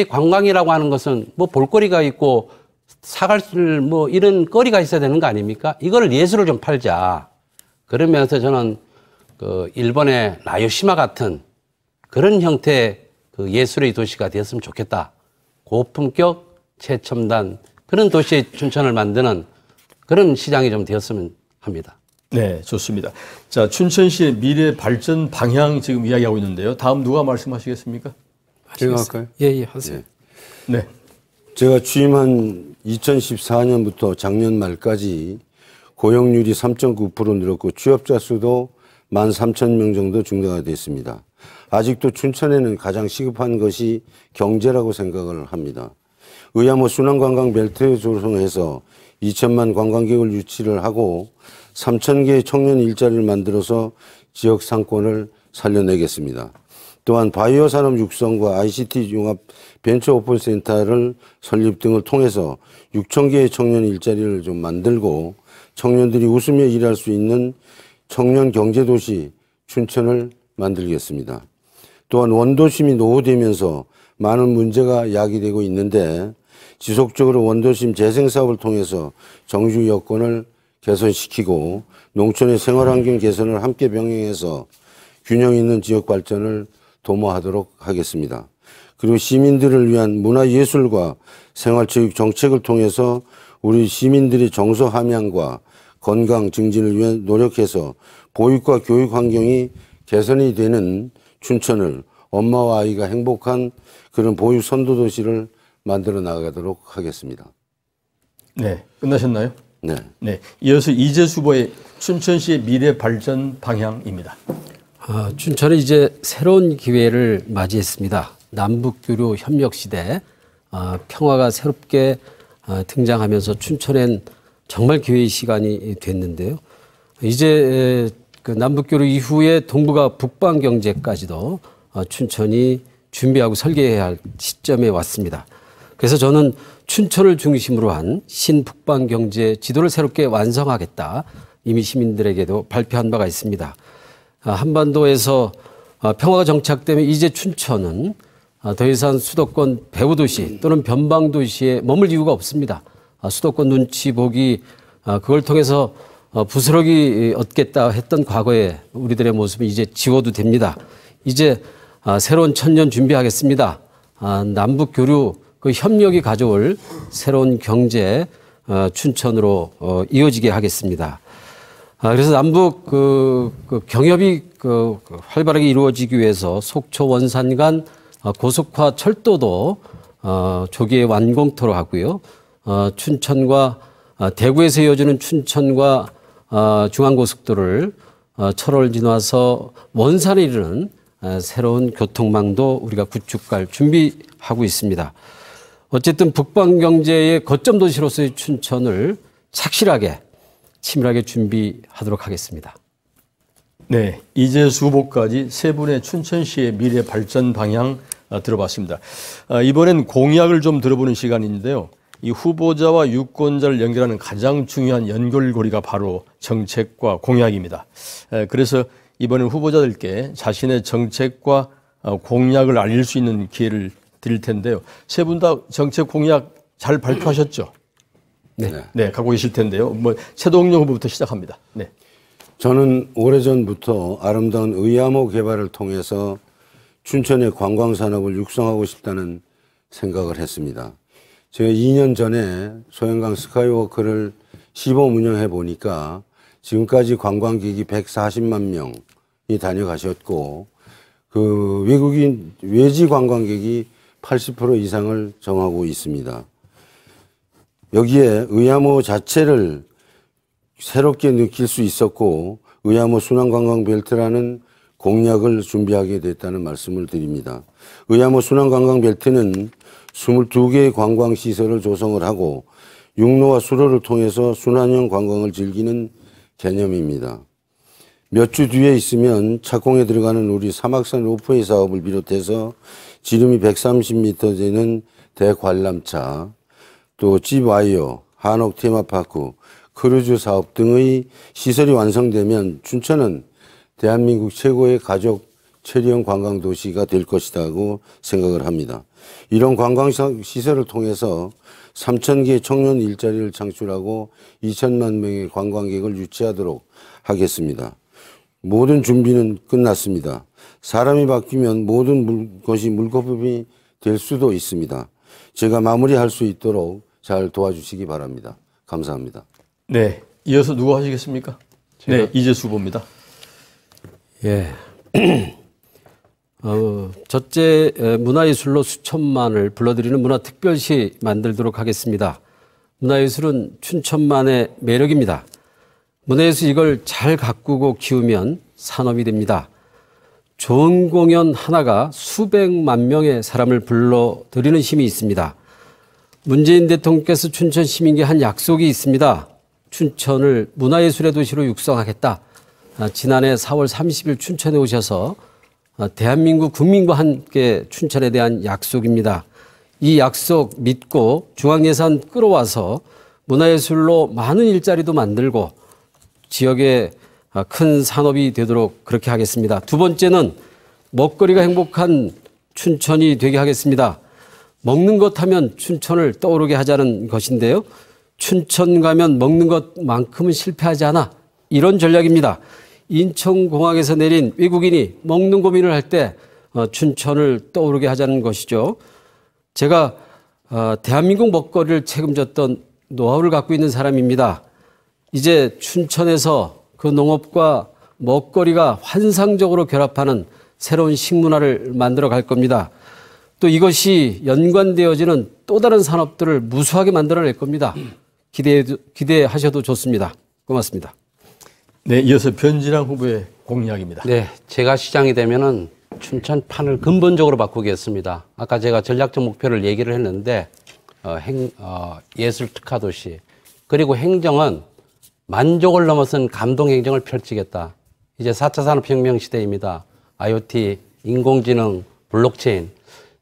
관광이라고 하는 것은 뭐 볼거리가 있고 사갈 뭐 이런 거리가 있어야 되는 거 아닙니까? 이거를 예술을 좀 팔자. 그러면서 저는 그 일본의 나요시마 같은 그런 형태의 그 예술의 도시가 되었으면 좋겠다. 고품격 최첨단 그런 도시의 춘천을 만드는 그런 시장이 좀 되었으면 합니다. 네, 좋습니다. 자, 춘천시의 미래 발전 방향 지금 이야기하고 있는데요. 다음 누가 말씀하시겠습니까? 제가 할까요? 예, 하세요. 네. 제가 취임한 2014년부터 작년 말까지 고용률이 3.9% 늘었고 취업자 수도 13,000명 정도 증가가 됐습니다. 아직도 춘천에는 가장 시급한 것이 경제라고 생각을 합니다. 의야모 순환관광 벨트 조성해서 2천만 관광객을 유치를 하고 3,000개의 청년 일자리를 만들어서 지역 상권을 살려내겠습니다. 또한 바이오 산업 육성과 ICT 융합 벤처 오픈 센터를 설립 등을 통해서 6,000개의 청년 일자리를 좀 만들고 청년들이 웃으며 일할 수 있는 청년 경제도시 춘천을 만들겠습니다. 또한 원도심이 노후되면서 많은 문제가 야기되고 있는데 지속적으로 원도심 재생 사업을 통해서 정주 여건을 개선시키고 농촌의 생활환경 개선을 함께 병행해서 균형 있는 지역 발전을 도모하도록 하겠습니다. 그리고 시민들을 위한 문화예술과 생활체육 정책을 통해서 우리 시민들의 정서 함양과 건강 증진을 위해 노력해서 보육과 교육 환경이 개선이 되는 춘천을 엄마와 아이가 행복한 그런 보육 선도 도시를 만들어 나가도록 하겠습니다. 네, 끝나셨나요? 네. 네, 이어서 이재수 후보의 춘천시의 미래 발전 방향입니다. 춘천은 이제 새로운 기회를 맞이했습니다. 남북교류 협력 시대, 평화가 새롭게 등장하면서 춘천엔 정말 기회의 시간이 됐는데요. 이제 그 남북교류 이후에 동북아 북방 경제까지도 춘천이 준비하고 설계해야 할 시점에 왔습니다. 그래서 저는 춘천을 중심으로 한 신북방 경제 지도를 새롭게 완성하겠다. 이미 시민들에게도 발표한 바가 있습니다. 한반도에서 평화가 정착되면 이제 춘천은 더 이상 수도권 배후도시 또는 변방도시에 머물 이유가 없습니다. 수도권 눈치 보기 그걸 통해서 부스러기 얻겠다 했던 과거의 우리들의 모습은 이제 지워도 됩니다. 이제 새로운 천년 준비하겠습니다. 남북 교류 그 협력이 가져올 새로운 경제 춘천으로 이어지게 하겠습니다. 그래서 남북 경협이 활발하게 이루어지기 위해서 속초 원산 간 고속화 철도도 조기에 완공토록 하고요. 춘천과 대구에서 이어지는 춘천과 중앙고속도로를 철원을 지나서 원산에 이르는 새로운 교통망도 우리가 구축할 준비하고 있습니다. 어쨌든 북방경제의 거점 도시로서의 춘천을 착실하게 치밀하게 준비하도록 하겠습니다. 네, 이재수 후보까지 세 분의 춘천시의 미래 발전 방향 들어봤습니다. 이번엔 공약을 좀 들어보는 시간인데요. 이 후보자와 유권자를 연결하는 가장 중요한 연결고리가 바로 정책과 공약입니다. 그래서 이번엔 후보자들께 자신의 정책과 공약을 알릴 수 있는 기회를 드릴 텐데요. 세 분 다 정책 공약 잘 발표하셨죠? 네, 갖고 계실 텐데요. 최동영 후보부터 시작합니다. 네. 저는 오래전부터 아름다운 의암호 개발을 통해서 춘천의 관광산업을 육성하고 싶다는 생각을 했습니다. 제가 2년 전에 소양강 스카이워크를 시범 운영해 보니까 지금까지 관광객이 140만 명이 다녀가셨고 그 외국인 외지 관광객이 80% 이상을 정하고 있습니다. 여기에 의암호 자체를 새롭게 느낄 수 있었고 의암호 순환관광벨트라는 공약을 준비하게 됐다는 말씀을 드립니다. 의암호 순환관광벨트는 22개의 관광시설을 조성을 하고 육로와 수로를 통해서 순환형 관광을 즐기는 개념입니다. 몇 주 뒤에 있으면 착공에 들어가는 우리 사막산 로프웨이 사업을 비롯해서 지름이 130m 되는 대관람차, 또 찌와이어, 한옥 테마파크, 크루즈 사업 등의 시설이 완성되면 춘천은 대한민국 최고의 가족 체리형 관광도시가 될 것이라고 생각을 합니다. 이런 관광시설을 통해서 3,000개의 청년 일자리를 창출하고 2천만 명의 관광객을 유치하도록 하겠습니다. 모든 준비는 끝났습니다. 사람이 바뀌면 모든 것이 물거품이 될 수도 있습니다. 제가 마무리할 수 있도록 잘 도와주시기 바랍니다. 감사합니다. 네, 이어서 누구 하시겠습니까? 네, 이재수 후보입니다. 예. 첫째 문화예술로 수천만을 불러들이는 문화특별시 만들도록 하겠습니다. 문화예술은 춘천만의 매력입니다. 문화예술 이걸 잘 가꾸고 키우면 산업이 됩니다. 좋은 공연 하나가 수백만 명의 사람을 불러들이는 힘이 있습니다. 문재인 대통령께서 춘천 시민께 한 약속이 있습니다. 춘천을 문화예술의 도시로 육성하겠다. 지난해 4월 30일 춘천에 오셔서 대한민국 국민과 함께 춘천에 대한 약속입니다. 이 약속 믿고 중앙예산 끌어와서 문화예술로 많은 일자리도 만들고 지역에 큰 산업이 되도록 그렇게 하겠습니다. 두 번째는 먹거리가 행복한 춘천이 되게 하겠습니다. 먹는 것 하면 춘천을 떠오르게 하자는 것인데요. 춘천 가면 먹는 것만큼은 실패하지 않아. 이런 전략입니다. 인천공항에서 내린 외국인이 먹는 고민을 할 때 춘천을 떠오르게 하자는 것이죠. 제가 대한민국 먹거리를 책임졌던 노하우를 갖고 있는 사람입니다. 이제 춘천에서 그 농업과 먹거리가 환상적으로 결합하는 새로운 식문화를 만들어 갈 겁니다. 또 이것이 연관되어지는 또 다른 산업들을 무수하게 만들어낼 겁니다. 기대하셔도 좋습니다. 고맙습니다. 네, 이어서 변진환 후보의 공약입니다. 네, 제가 시장이 되면은 춘천판을 근본적으로 바꾸겠습니다. 아까 제가 전략적 목표를 얘기를 했는데 예술 특화 도시 그리고 행정은 만족을 넘어선 감동 행정을 펼치겠다. 이제 4차 산업혁명 시대입니다. IoT, 인공지능, 블록체인.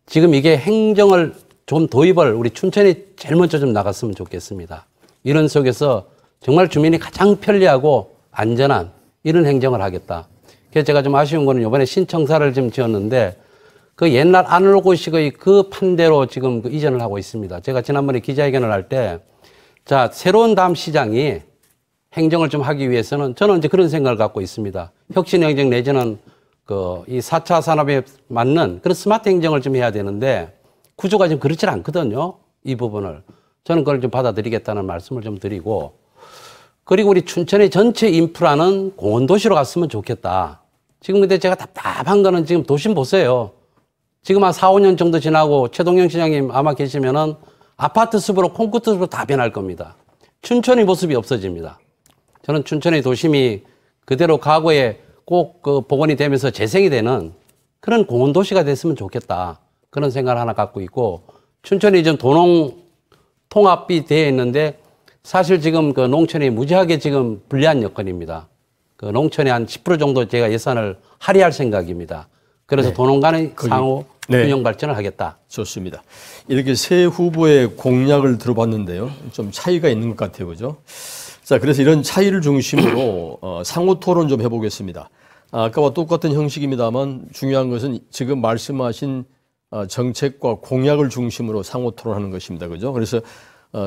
지금 이게 행정을 좀 도입을 우리 춘천이 제일 먼저 좀 나갔으면 좋겠습니다. 이런 속에서 정말 주민이 가장 편리하고 안전한 이런 행정을 하겠다. 그래서 제가 좀 아쉬운 거는 이번에 신청사를 좀 지었는데 그 옛날 아날로그식의 그 판대로 지금 그 이전을 하고 있습니다. 제가 지난번에 기자회견을 할 때 자, 새로운 다음 시장이 행정을 좀 하기 위해서는 저는 이제 그런 생각을 갖고 있습니다. 혁신 행정 내지는 이 4차 산업에 맞는 그런 스마트 행정을 좀 해야 되는데 구조가 좀 그렇지 않거든요. 이 부분을. 저는 그걸 좀 받아들이겠다는 말씀을 좀 드리고 그리고 우리 춘천의 전체 인프라는 공원도시로 갔으면 좋겠다. 지금 근데 제가 답답한 거는 지금 도심 보세요. 지금 한 4, 5년 정도 지나고 최동영 시장님 아마 계시면은 아파트 숲으로 콘크리트 숲으로 다 변할 겁니다. 춘천의 모습이 없어집니다. 저는 춘천의 도심이 그대로 과거에 꼭 그 복원이 되면서 재생이 되는 그런 공원 도시가 됐으면 좋겠다. 그런 생각을 하나 갖고 있고, 춘천이 지금 도농 통합이 되어 있는데 사실 지금 그 농촌이 무지하게 지금 불리한 여건입니다. 그 농촌에 한 10% 정도 제가 예산을 할애할 생각입니다. 그래서 네. 도농 간의 상호 네. 균형 발전을 하겠다. 좋습니다. 이렇게 세 후보의 공약을 들어봤는데요. 좀 차이가 있는 것 같아요. 그죠? 자, 그래서 이런 차이를 중심으로 상호 토론 좀 해보겠습니다. 아까와 똑같은 형식입니다만 중요한 것은 지금 말씀하신 정책과 공약을 중심으로 상호 토론하는 것입니다. 그죠? 그래서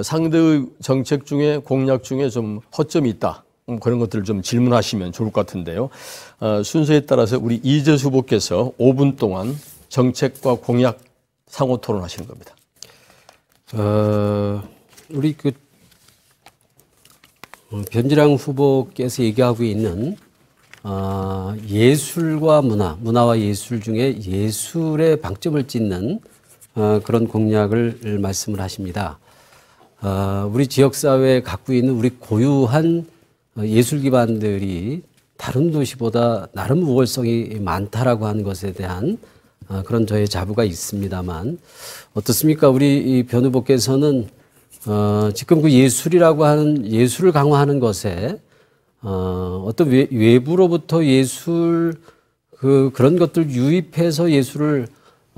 상대의 정책 중에 공약 중에 좀 허점이 있다. 그런 것들을 좀 질문하시면 좋을 것 같은데요. 순서에 따라서 우리 이재수 후보께서 5분 동안 정책과 공약 상호 토론하시는 겁니다. 우리 그 변지랑 후보께서 얘기하고 있는 예술과 문화와 예술 중에 예술에 방점을 찍는 그런 공약을 말씀을 하십니다. 우리 지역사회에 갖고 있는 우리 고유한 예술 기반들이 다른 도시보다 나름 우월성이 많다라고 하는 것에 대한 그런 저의 자부가 있습니다만 어떻습니까? 우리 이 변 후보께서는 지금 그 예술이라고 하는 예술을 강화하는 것에 어떤 외부로부터 예술 그런 것들 유입해서 예술을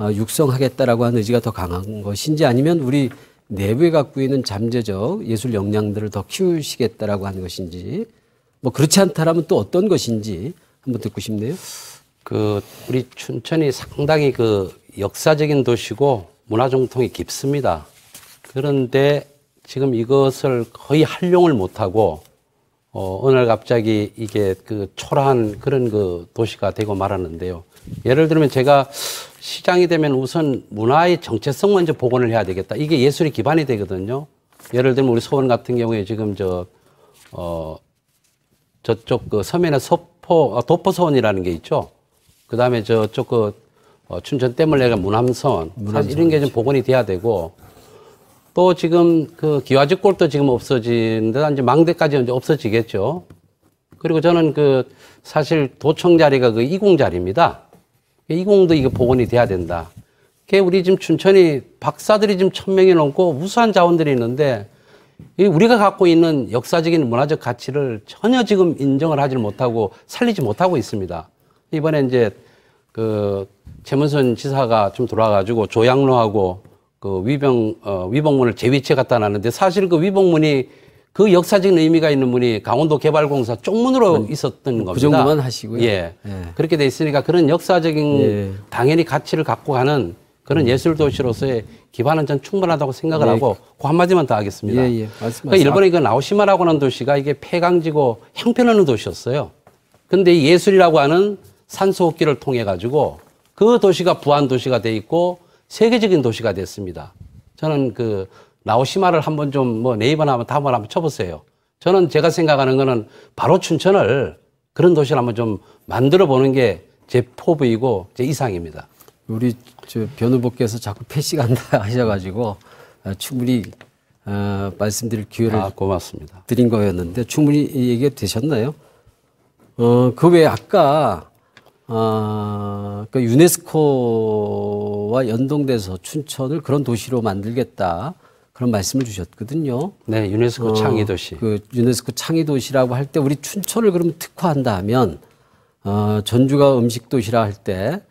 육성하겠다라고 하는 의지가 더 강한 것인지 아니면 우리 내부에 갖고 있는 잠재적 예술 역량들을 더 키우시겠다라고 하는 것인지 뭐 그렇지 않다라면 또 어떤 것인지 한번 듣고 싶네요. 우리 춘천이 상당히 역사적인 도시고 문화 정통이 깊습니다. 그런데 지금 이것을 거의 활용을 못하고 어느 날 갑자기 이게 초라한 그런 도시가 되고 말았는데요. 예를 들면 제가 시장이 되면 우선 문화의 정체성 먼저 복원을 해야 되겠다. 이게 예술의 기반이 되거든요. 예를 들면 우리 서원 같은 경우에 지금 저쪽 서면에 도포서원이라는 게 있죠. 그 다음에 저쪽 춘천 댐을 내가 문암선. 사실 이런 게 좀 복원이 돼야 되고 또 지금 기와집골도 지금 없어지는데 이제 망대까지 이제 없어지겠죠. 그리고 저는 사실 도청 자리가 이공 자리입니다. 이공도 이거 복원이 돼야 된다. 우리 지금 춘천이 박사들이 지금 1000명이 넘고 우수한 자원들이 있는데 우리가 갖고 있는 역사적인 문화적 가치를 전혀 지금 인정을 하지 못하고 살리지 못하고 있습니다. 이번에 이제 최문선 지사가 좀 돌아가지고 조양로하고 위봉문을 재위치해 갖다 놨는데 사실 위봉문이 역사적인 의미가 있는 문이 강원도 개발공사 쪽문으로 있었던 겁니다. 그 정도만 하시고요. 예. 그렇게 돼 있으니까 그런 역사적인 예. 당연히 가치를 갖고 가는 그런 예술 도시로서의 기반은 전 충분하다고 생각을 하고 그 한마디만 더 하겠습니다. 말씀하세요. 일본의 나오시마라고 하는 도시가 이게 폐강지고 형편없는 도시였어요. 근데 이 예술이라고 하는 산소호흡기를 통해 가지고 그 도시가 부안 도시가 돼 있고 세계적인 도시가 됐습니다. 저는 나오시마를 한번 좀 네이버나 한번 쳐보세요. 저는 제가 생각하는 거는 바로 춘천을 그런 도시를 한번 좀 만들어 보는 게 제 포부이고 제 이상입니다. 우리 변 후보께서 자꾸 패시간다 하셔가지고 충분히 말씀드릴 기회를 고맙습니다. 드린 거였는데 충분히 얘기가 되셨나요? 그 외에 아까 유네스코와 연동돼서 춘천을 그런 도시로 만들겠다 그런 말씀을 주셨거든요. 네, 유네스코 창의 도시. 유네스코 창의 도시라고 할 때 우리 춘천을 그러면 특화한다면 전주가 음식 도시라 할 때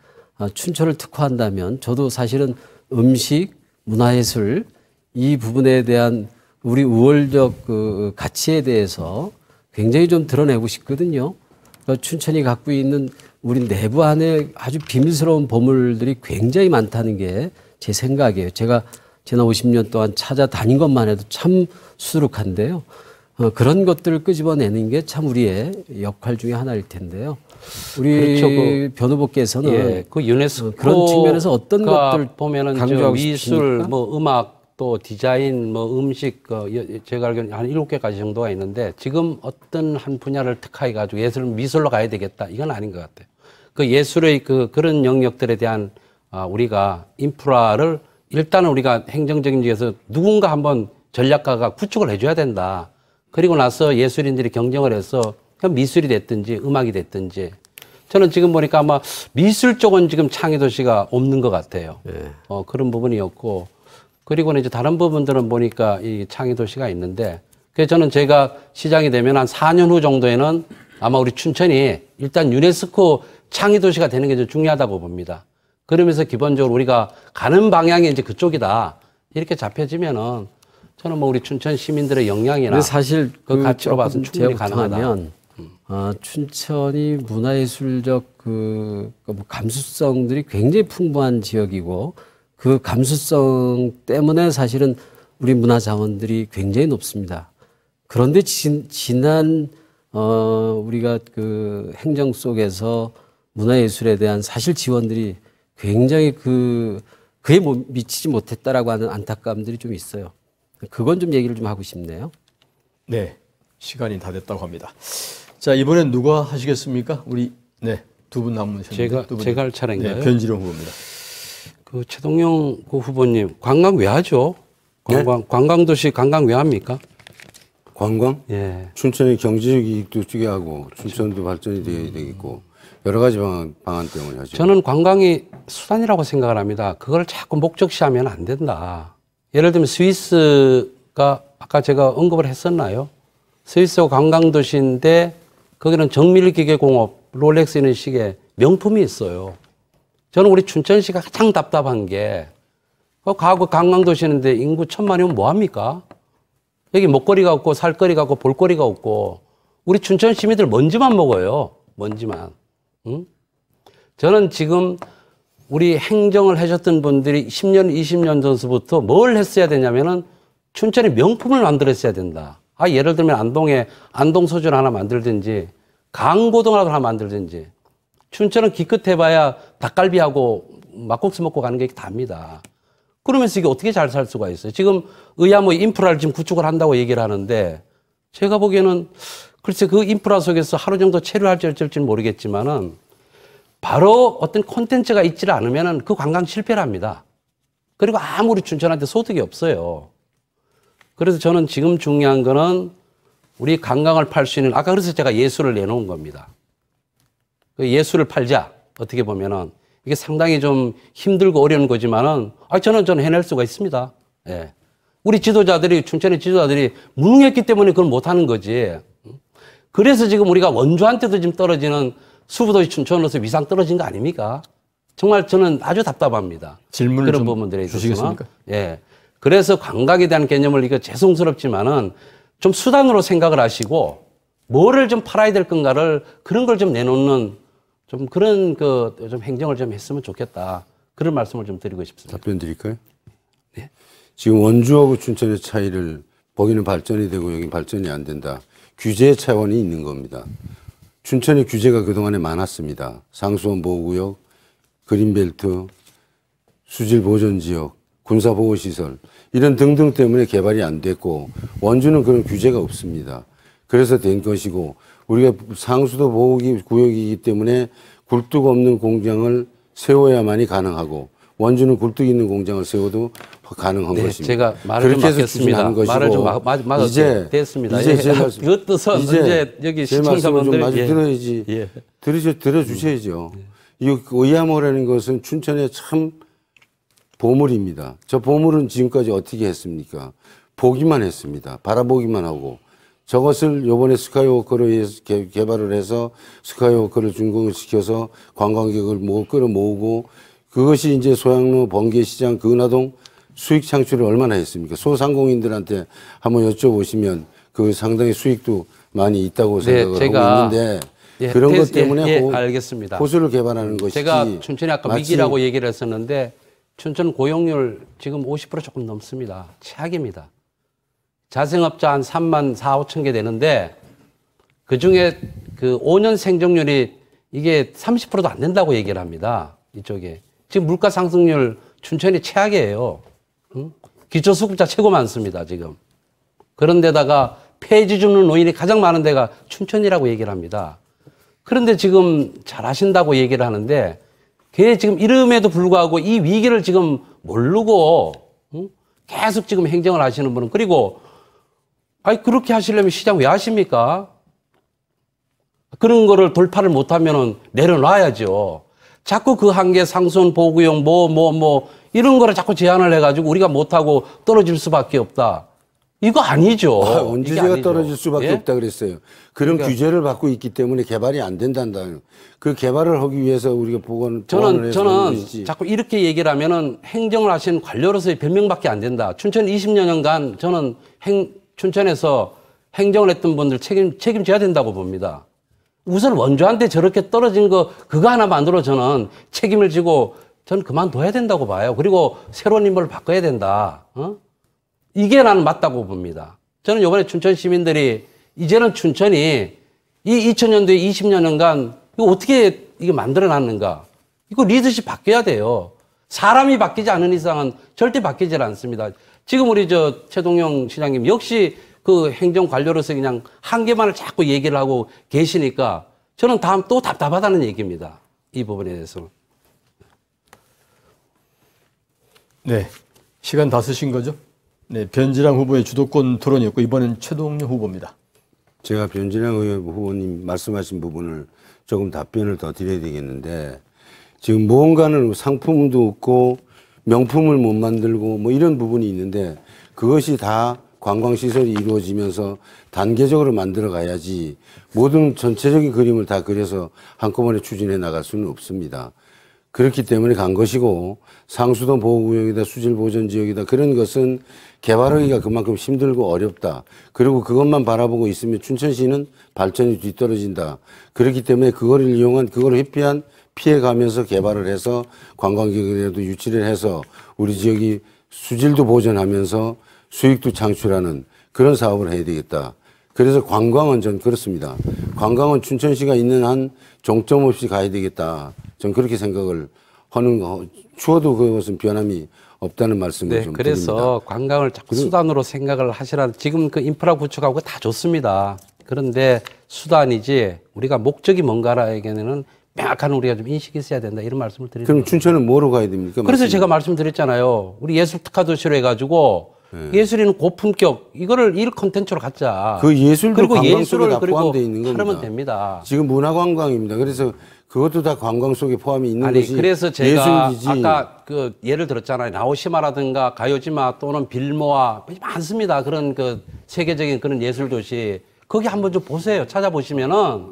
춘천을 특화한다면 저도 사실은 음식, 문화예술 이 부분에 대한 우리 우월적 가치에 대해서 굉장히 좀 드러내고 싶거든요. 춘천이 갖고 있는 우리 내부 안에 아주 비밀스러운 보물들이 굉장히 많다는 게 제 생각이에요. 제가 지난 50년 동안 찾아다닌 것만 해도 참 수두룩한데요. 그런 것들을 끄집어내는 게 참 우리의 역할 중에 하나일 텐데요. 우리 그렇죠. 변 후보께서는 유네스코 그런 측면에서 어떤 것들 보면은 강조하고 미술, 싶으십니까? 음악, 또 디자인, 음식 제가 알기로는 한 7개까지 정도가 있는데 지금 어떤 한 분야를 특화해 가지고 미술로 가야 되겠다 이건 아닌 것 같아요. 예술의 그런 영역들에 대한 우리가 인프라를 일단은 우리가 행정적인 지에서 누군가 한번 전략가가 구축을 해줘야 된다. 그리고 나서 예술인들이 경쟁을 해서 미술이 됐든지 음악이 됐든지 저는 지금 보니까 아마 미술 쪽은 지금 창의도시가 없는 것 같아요. 그런 부분이었고 그리고는 이제 다른 부분들은 보니까 이 창의도시가 있는데 그래서 저는 제가 시장이 되면 한 4년 후 정도에는 아마 우리 춘천이 일단 유네스코 창의도시가 되는 게 좀 중요하다고 봅니다. 그러면서 기본적으로 우리가 가는 방향이 이제 그쪽이다. 이렇게 잡혀지면은 저는 뭐 우리 춘천 시민들의 역량이나 사실 그 가치로 봐서는 충분히 가능하다. 하면 춘천이 문화예술적 뭐 감수성들이 굉장히 풍부한 지역이고 그 감수성 때문에 사실은 우리 문화 자원들이 굉장히 높습니다. 그런데 지난 우리가 그 행정 속에서 문화예술에 대한 사실 지원들이 굉장히 그에 미치지 못했다라고 하는 안타까움들이 좀 있어요. 그건 좀 얘기를 좀 하고 싶네요. 네, 시간이 다 됐다고 합니다. 자, 이번엔 누가 하시겠습니까? 우리 두 분 남으셨는데 제가 할 차례인가요? 네, 변지룡 후보입니다. 그 최동영 후보님 관광 왜 하죠? 관광도시 관광 왜 합니까? 관광? 예. 춘천의 경제적 이익도 주게 하고 춘천도 발전이 되어야 되겠고 여러 가지 방안 때문에 하죠. 저는 관광이 수단이라고 생각을 합니다. 그걸 자꾸 목적시하면 안 된다. 예를 들면 스위스가 아까 제가 언급을 했었나요? 스위스가 관광도시인데 거기는 정밀기계공업, 롤렉스 이런 식의 명품이 있어요. 저는 우리 춘천시가 가장 답답한 게 과거 관광도시인데 인구 1,000만이면 뭐합니까? 여기 먹거리가 없고 살거리가 없고 볼거리가 없고 우리 춘천 시민들 먼지만 먹어요. 먼지만. 응? 저는 지금 우리 행정을 하셨던 분들이 10년, 20년 전서부터 뭘 했어야 되냐면은 춘천에 명품을 만들었어야 된다. 예를 들면 안동에 안동소주를 하나 만들든지 강고등을 하나 만들든지 춘천은 기껏해봐야 닭갈비하고 막국수 먹고 가는 게 답니다. 그러면서 이게 어떻게 잘 살 수가 있어요? 지금 의아뭐 인프라를 지금 구축을 한다고 얘기를 하는데 제가 보기에는 글쎄 그 인프라 속에서 하루 정도 체류할지 어쩔지는 모르겠지만은 바로 어떤 콘텐츠가 있지를 않으면은 그 관광 실패를 합니다. 그리고 아무리 춘천한테 소득이 없어요. 그래서 저는 지금 중요한 거는 우리 관광을 팔 수 있는 아까 그래서 제가 예술을 내놓은 겁니다. 그 예술을 팔자. 어떻게 보면은 이게 상당히 좀 힘들고 어려운 거지만은 저는 해낼 수가 있습니다. 예. 우리 지도자들이 춘천의 지도자들이 무능했기 때문에 그걸 못하는 거지. 그래서 지금 우리가 원주한테도 지금 떨어지는 수부도시 춘천으로서 위상 떨어진 거 아닙니까? 정말 저는 아주 답답합니다. 질문을 그런 좀 부분들에 있어서. 주시겠습니까? 예. 그래서 관광에 대한 개념을 이거 죄송스럽지만은 좀 수단으로 생각을 하시고 뭐를 좀 팔아야 될 건가를 그런 걸 좀 내놓는 좀 그런 좀 행정을 좀 했으면 좋겠다. 그런 말씀을 좀 드리고 싶습니다. 답변 드릴까요? 네. 지금 원주하고 춘천의 차이를 거기는 발전이 되고 여기는 발전이 안 된다. 규제 차원이 있는 겁니다. 춘천의 규제가 그동안에 많았습니다. 상수원 보호구역, 그린벨트, 수질보존지역, 군사보호시설 이런 등등 때문에 개발이 안 됐고 원주는 그런 규제가 없습니다. 그래서 된 것이고 우리가 상수도 보호구역이기 때문에 굴뚝 없는 공장을 세워야만이 가능하고 원주는 굴뚝 있는 공장을 세워도 가능한 것입니다. 제가 말을 좀 맞겠습니다. 말을 좀 맞았어요. 됐습니다. 이제 제 말씀, 그 뜻은 이제 여기 시청자분들 좀 마주 들어야지. 예. 들어주셔야죠. 이 의암호라는 것은 춘천의 참 보물입니다. 저 보물은 지금까지 어떻게 했습니까? 보기만 했습니다. 바라보기만 하고 저것을 요번에 스카이워커로 개발을 해서 스카이워커를 준공시켜서 관광객을 끌어모으고 그것이 이제 소양로 번개시장 근화동 수익 창출을 얼마나 했습니까? 소상공인들한테 한번 여쭤보시면 그 상당히 수익도 많이 있다고 생각을 하고 있는데 그런 것 때문에 알겠습니다. 호수를 개발하는 것이지. 제가 춘천이 아까 위기라고 얘기를 했었는데 춘천 고용률 지금 50% 조금 넘습니다. 최악입니다. 자생업자 한 3만 4, 5천 개 되는데 그중에 그 5년 생존율이 이게 30%도 안 된다고 얘기를 합니다. 이쪽에. 지금 물가 상승률 춘천이 최악이에요. 응? 기초수급자 최고 많습니다, 지금. 그런데다가 폐지 주는 노인이 가장 많은 데가 춘천이라고 얘기를 합니다. 그런데 지금 잘 하신다고 얘기를 하는데 걔 지금 이름에도 불구하고 이 위기를 지금 모르고 계속 지금 행정을 하시는 분은 그리고 아니 그렇게 하시려면 시장 왜 하십니까? 그런 거를 돌파를 못하면은 내려놔야죠. 자꾸 그 한계 상선 보구용 이런 거를 자꾸 제한을 해가지고 우리가 못하고 떨어질 수밖에 없다. 이거 아니죠. 언제 이게 제가 아니죠. 떨어질 수밖에 예? 없다 그랬어요. 그런 규제를 받고 있기 때문에 개발이 안 된단다. 그 개발을 하기 위해서 우리가 보완을 해서 저는 것이지. 자꾸 이렇게 얘기를 하면은 행정을 하신 관료로서의 변명밖에 안 된다. 춘천 20여 년간 저는 춘천에서 행정을 했던 분들 책임져야 된다고 봅니다. 우선 원조한테 저렇게 떨어진 그거 하나 만들어 저는 책임을 지고 저는 그만둬야 된다고 봐요. 그리고 새로운 인물을 바꿔야 된다. 이게 나는 맞다고 봅니다. 저는 이번에 춘천 시민들이 이제는 춘천이 이 2000년도에 20여 년간 이거 어떻게 이게 만들어놨는가. 이거 리더십 바뀌어야 돼요. 사람이 바뀌지 않은 이상은 절대 바뀌질 않습니다. 지금 우리 최동영 시장님 역시 그 행정 관료로서 그냥 한계만을 자꾸 얘기를 하고 계시니까 저는 다음 또 답답하다는 얘기입니다. 이 부분에 대해서는. 네, 시간 다 쓰신 거죠? 네, 변지랑 후보의 주도권 토론이었고 이번엔 최동영 후보입니다. 제가 변진영 후보님 말씀하신 부분을 조금 답변을 더 드려야 되겠는데 지금 무언가는 상품도 없고 명품을 못 만들고 뭐 이런 부분이 있는데 그것이 다 관광시설이 이루어지면서 단계적으로 만들어 가야지 모든 전체적인 그림을 다 그려서 한꺼번에 추진해 나갈 수는 없습니다. 그렇기 때문에 간 것이고 상수도 보호구역이다 수질보전지역이다 그런 것은 개발하기가 그만큼 힘들고 어렵다. 그리고 그것만 바라보고 있으면 춘천시는 발전이 뒤떨어진다. 그렇기 때문에 그거를 이용한 그걸 회피한 피해가면서 개발을 해서 관광객이라도 유치를 해서 우리 지역이 수질도 보존하면서 수익도 창출하는 그런 사업을 해야 되겠다. 그래서 관광은 전 그렇습니다. 관광은 춘천시가 있는 한 종점 없이 가야 되겠다. 전 그렇게 생각을 하는 거, 추워도 그것은 변함이 없다는 말씀을 좀 그래서 드립니다. 관광을 자꾸 수단으로 생각을 하시라. 지금 그 인프라 구축하고 다 좋습니다. 그런데 수단이지 우리가 목적이 뭔가라에게는 명확한 우리가 좀 인식이 있어야 된다. 이런 말씀을 드립니다. 그럼 춘천은 뭐로 가야 됩니까? 그래서 말씀이? 제가 말씀드렸잖아요. 우리 예술 특화도시로 해가지고 예술인은 고품격 이거를 일 컨텐츠로 갖자. 그 예술도 그리고 관광 예술을 속에 다 그리고 포함되어 있는 겁니다. 하면 됩니다. 지금 문화관광입니다. 그래서 그것도 다 관광 속에 포함이 있는 아니 것이 그래서 제가 예술이지. 아까 그 예를 들었잖아요. 나오시마라든가 가요지마 또는 빌모아 많습니다. 그런 그 세계적인 그런 예술 도시 거기 한번 좀 보세요. 찾아보시면은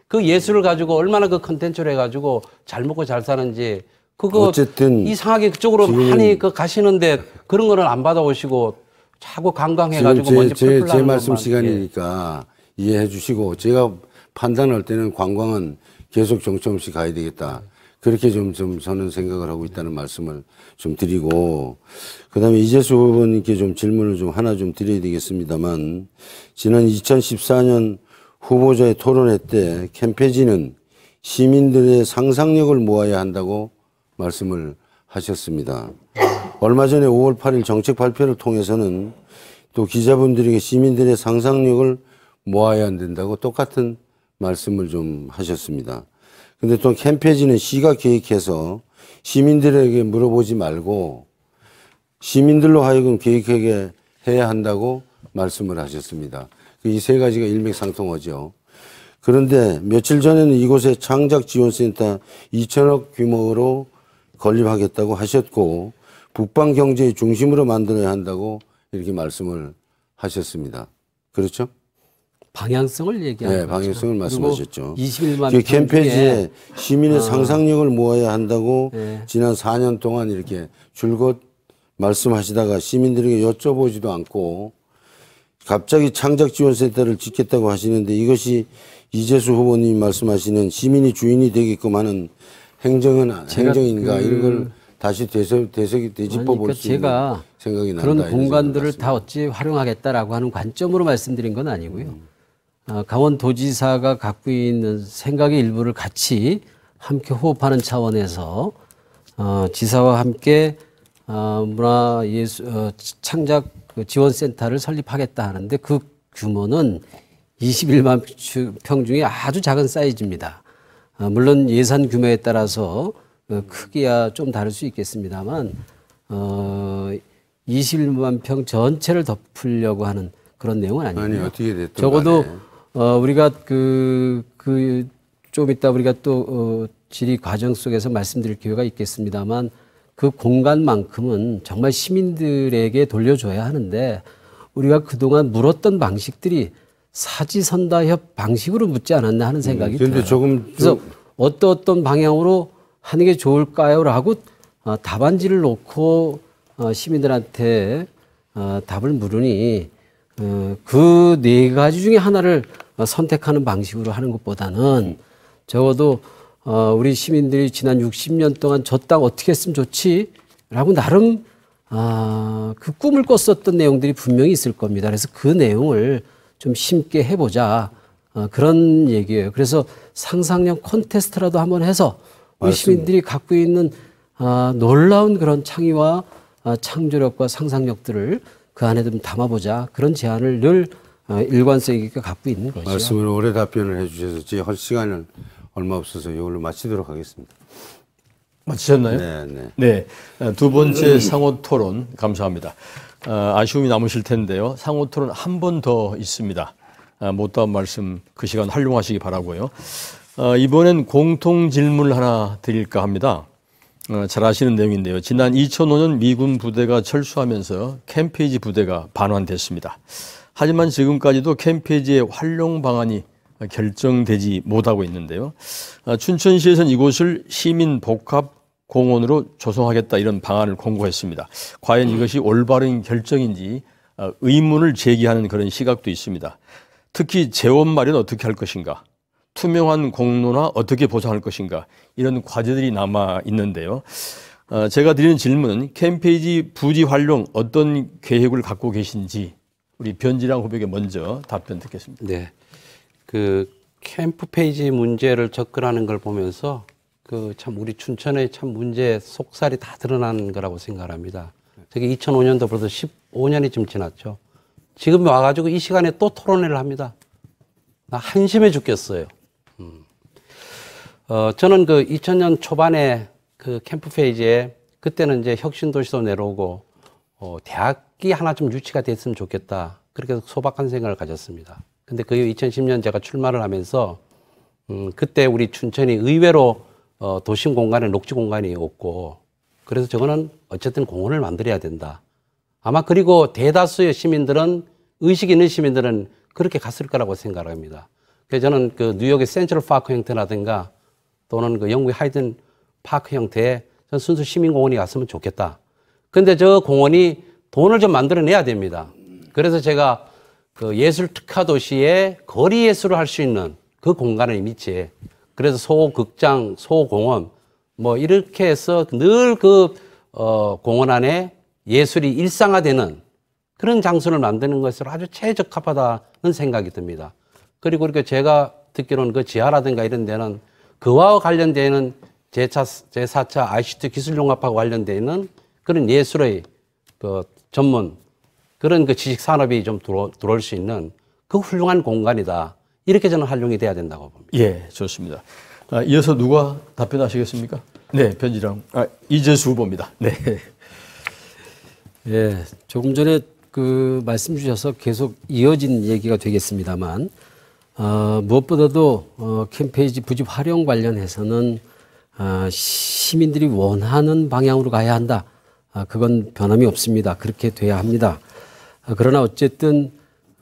그 예술을 가지고 얼마나 그 컨텐츠를 해가지고 잘 먹고 잘 사는지 그거 어쨌든 이상하게 그쪽으로 많이 그 가시는데 그런 거는 안 받아오시고 자꾸 관광해가지고 먼저 제 풀풀 말씀 것만. 시간이니까 이해해 주시고 제가 판단할 때는 관광은 계속 정점 없이 가야 되겠다. 그렇게 좀 저는 생각을 하고 있다는 말씀을 좀 드리고 그다음에 이재수 후보님께 좀 질문을 좀 하나 좀 드려야 되겠습니다만 지난 2014년 후보자의 토론회 때 캠페진은 시민들의 상상력을 모아야 한다고 말씀을 하셨습니다. 얼마 전에 5월 8일 정책 발표를 통해서는 또 기자분들에게 시민들의 상상력을 모아야 안 된다고 똑같은 말씀을 좀 하셨습니다. 근데 또 캠페인은 시가 계획해서 시민들에게 물어보지 말고 시민들로 하여금 계획하게 해야 한다고 말씀을 하셨습니다. 이 세 가지가 일맥상통하죠. 그런데 며칠 전에는 이곳에 창작지원센터 2천억 규모로 건립하겠다고 하셨고 북방 경제의 중심으로 만들어야 한다고 이렇게 말씀을 하셨습니다. 그렇죠? 방향성을 얘기하는 네, 방향성을 말씀하셨죠. 21만 그 캠페인에 시민의 상상력을 모아야 한다고 네. 지난 4년 동안 이렇게 줄곧 말씀하시다가 시민들에게 여쭤보지도 않고 갑자기 창작지원센터를 짓겠다고 하시는데 이것이 이재수 후보님 말씀하시는 시민이 주인이 되게끔 하는 행정인가 이런 걸 다시 되짚어 볼 수 있는 생각이 난다. 그런 공간들을 다 어찌 활용하겠다라고 하는 관점으로 말씀드린 건 아니고요. 강원도지사가 갖고 있는 생각의 일부를 같이 함께 호흡하는 차원에서 지사와 함께 문화예술 창작 지원센터를 설립하겠다 하는데 그 규모는 21만 평 중에 아주 작은 사이즈입니다. 물론 예산 규모에 따라서 크기야 좀 다를 수 있겠습니다만 21만 평 전체를 덮으려고 하는 그런 내용은 아니고요. 아니 어떻게 됐든 적어도 간에. 우리가 좀 이따 우리가 또 질의 과정 속에서 말씀드릴 기회가 있겠습니다만 그 공간만큼은 정말 시민들에게 돌려줘야 하는데 우리가 그동안 물었던 방식들이 사지선다협 방식으로 묻지 않았나 하는 생각이 들어요. 그래서 어떤 방향으로 하는 게 좋을까요?라고 답안지를 놓고 시민들한테 답을 물으니 그 네 가지 중에 하나를 선택하는 방식으로 하는 것보다는 적어도 우리 시민들이 지난 60년 동안 저 땅 어떻게 했으면 좋지라고 나름 그 꿈을 꿨었던 내용들이 분명히 있을 겁니다. 그래서 그 내용을 좀 심게 해보자 그런 얘기예요. 그래서 상상력 콘테스트라도 한번 해서 우리 시민들이 갖고 있는 놀라운 그런 창의와 창조력과 상상력들을 그 안에 좀 담아보자 그런 제안을 늘 일관성 있게 갖고 있는 거죠. 말씀을 오래 답변을 해주셔서 제 할 시간은 얼마 없어서 이걸로 마치도록 하겠습니다. 마치셨나요? 네. 네. 두 번째 상호 토론 감사합니다. 아쉬움이 남으실 텐데요. 상호 토론 한 번 더 있습니다. 못다한 말씀 그 시간 활용하시기 바라고요. 이번엔 공통 질문을 하나 드릴까 합니다. 잘 아시는 내용인데요. 지난 2005년 미군 부대가 철수하면서 캠페이지 부대가 반환됐습니다. 하지만 지금까지도 캠페이지의 활용 방안이 결정되지 못하고 있는데요. 춘천시에서는 이곳을 시민 복합 공원으로 조성하겠다 이런 방안을 공고했습니다. 과연 이것이 올바른 결정인지 의문을 제기하는 그런 시각도 있습니다. 특히 재원 마련 어떻게 할 것인가, 투명한 공로나 어떻게 보상할 것인가 이런 과제들이 남아 있는데요. 제가 드리는 질문은 캠페이지 부지 활용 어떤 계획을 갖고 계신지 우리 변지랑 후보에게 먼저 답변 듣겠습니다. 네. 그 캠프 페이지 문제를 접근하는 걸 보면서 그 참 우리 춘천의 참 문제 속살이 다 드러난 거라고 생각합니다. 저게 2005년도부터 15년이 좀 지났죠. 지금 와가지고 이 시간에 또 토론회를 합니다. 나 한심해 죽겠어요. 저는 그 2000년 초반에 그 캠프 페이지에 그때는 이제 혁신도시도 내려오고 대학이 하나 좀 유치가 됐으면 좋겠다. 그렇게 소박한 생각을 가졌습니다. 근데 그 이후 2010년 제가 출마를 하면서 그때 우리 춘천이 의외로 도심 공간에 녹지 공간이 없고 그래서 저거는 어쨌든 공원을 만들어야 된다. 아마 그리고 대다수의 시민들은 의식 있는 시민들은 그렇게 갔을 거라고 생각합니다. 그래서 저는 그 뉴욕의 센트럴 파크 형태라든가 또는 그 영국의 하이든 파크 형태의 전 순수 시민공원이 갔으면 좋겠다. 근데 저 공원이 돈을 좀 만들어내야 됩니다. 그래서 제가 그 예술 특화 도시의 거리 예술을 할 수 있는 그 공간을 미치에 그래서 소극장, 소공원 뭐 이렇게 해서 늘 그 공원 안에 예술이 일상화되는 그런 장소를 만드는 것으로 아주 최적합하다는 생각이 듭니다. 그리고 이렇게 제가 듣기로는 그 지하라든가 이런 데는 그와 관련되는 제4차 ICT 기술융합하고 관련되어 있는 그런 예술의 그 전문 그런 그 지식 산업이 좀 들어올 수 있는 그 훌륭한 공간이다. 이렇게 저는 활용이 돼야 된다고 봅니다. 예, 좋습니다. 이어서 누가 답변하시겠습니까? 네, 변지랑 이재수 후보입니다. 네. 예, 조금 전에 그 말씀 주셔서 계속 이어진 얘기가 되겠습니다만 무엇보다도 캠페이지 부지 활용 관련해서는 시민들이 원하는 방향으로 가야 한다. 그건 변함이 없습니다. 그렇게 돼야 합니다. 그러나 어쨌든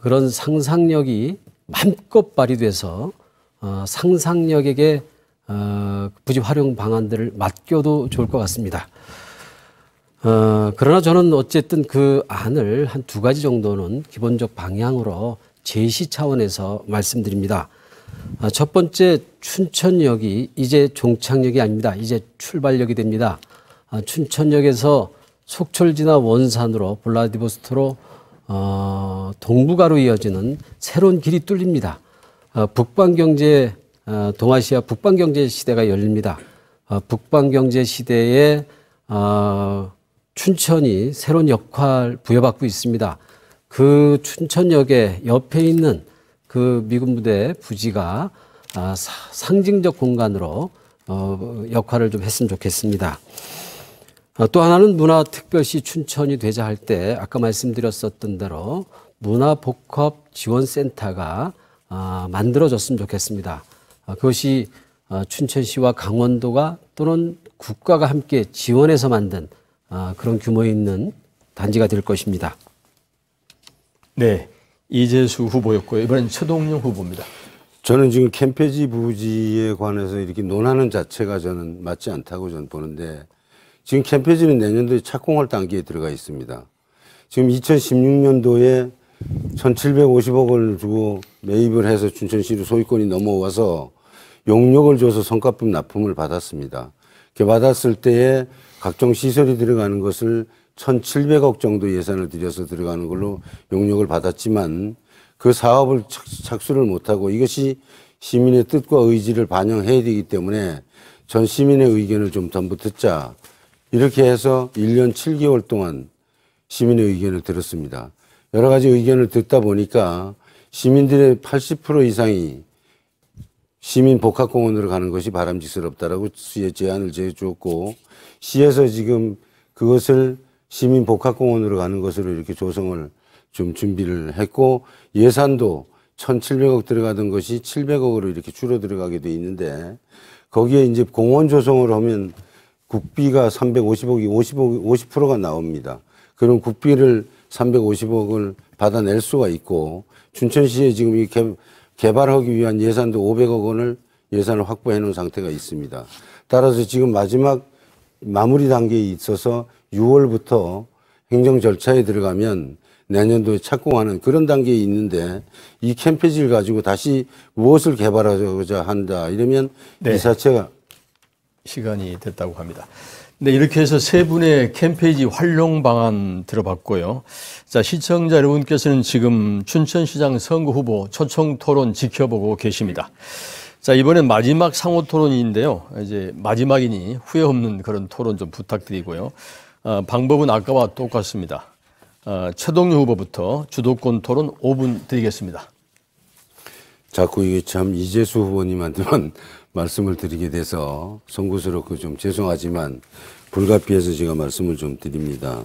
그런 상상력이 마음껏 발휘돼서 상상력에게 부지 활용 방안들을 맡겨도 좋을 것 같습니다. 그러나 저는 어쨌든 그 안을 한 두 가지 정도는 기본적 방향으로 제시 차원에서 말씀드립니다. 첫 번째, 춘천역이 이제 종착역이 아닙니다. 이제 출발역이 됩니다. 춘천역에서 속철지나 원산으로 블라디보스토로 동북아로 이어지는 새로운 길이 뚫립니다. 북방경제 동아시아 북방경제 시대가 열립니다. 북방경제 시대에 춘천이 새로운 역할 부여받고 있습니다. 그 춘천역의 옆에 있는 그 미군 부대 부지가 상징적 공간으로 역할을 좀 했으면 좋겠습니다. 또 하나는 문화특별시 춘천이 되자 할 때 아까 말씀드렸었던 대로 문화복합지원센터가 만들어졌으면 좋겠습니다. 그것이 춘천시와 강원도가 또는 국가가 함께 지원해서 만든 그런 규모 있는 단지가 될 것입니다. 네, 이재수 후보였고요. 이번엔 최동영 후보입니다. 저는 지금 캠페지 부지에 관해서 이렇게 논하는 자체가 저는 맞지 않다고 저는 보는데, 지금 캠페지는 내년도에 착공할 단계에 들어가 있습니다. 지금 2016년도에 1,750억을 주고 매입을 해서 춘천시로 소유권이 넘어와서 용역을 줘서 성과급 납품을 받았습니다. 이렇게 받았을 때에 각종 시설이 들어가는 것을 1,700억 정도 예산을 들여서 들어가는 걸로 용역을 받았지만 그 사업을 착수를 못하고, 이것이 시민의 뜻과 의지를 반영해야 되기 때문에 전 시민의 의견을 좀 전부 듣자, 이렇게 해서 1년 7개월 동안 시민의 의견을 들었습니다. 여러 가지 의견을 듣다 보니까 시민들의 80% 이상이 시민 복합공원으로 가는 것이 바람직스럽다라고 시에 제안을 제주었고, 시에서 지금 그것을 시민 복합공원으로 가는 것으로 이렇게 조성을 좀 준비를 했고, 예산도 1,700억 들어가던 것이 700억으로 이렇게 줄어 들어가게 돼 있는데, 거기에 이제 공원 조성을 하면 국비가 350억이 50%가 나옵니다. 그럼 국비를 350억을 받아낼 수가 있고, 춘천시에 지금 이 개발하기 위한 예산도 500억 원을 예산을 확보해 놓은 상태가 있습니다. 따라서 지금 마지막 마무리 단계에 있어서 6월부터 행정 절차에 들어가면 내년도에 착공하는 그런 단계에 있는데, 이 캠페지를 가지고 다시 무엇을 개발하고자 한다 이러면 네. 이 자체가 시간이 됐다고 합니다. 네, 이렇게 해서 세 분의 캠페이지 활용 방안 들어봤고요. 자, 시청자 여러분께서는 지금 춘천시장 선거 후보 초청 토론 지켜보고 계십니다. 자, 이번엔 마지막 상호 토론인데요. 이제 마지막이니 후회 없는 그런 토론 좀 부탁드리고요. 방법은 아까와 똑같습니다. 최동영 후보부터 주도권 토론 5분 드리겠습니다. 자꾸 이게 참 이재수 후보님한테만 말씀을 드리게 돼서 송구스럽고 좀 죄송하지만 불가피해서 제가 말씀을 좀 드립니다.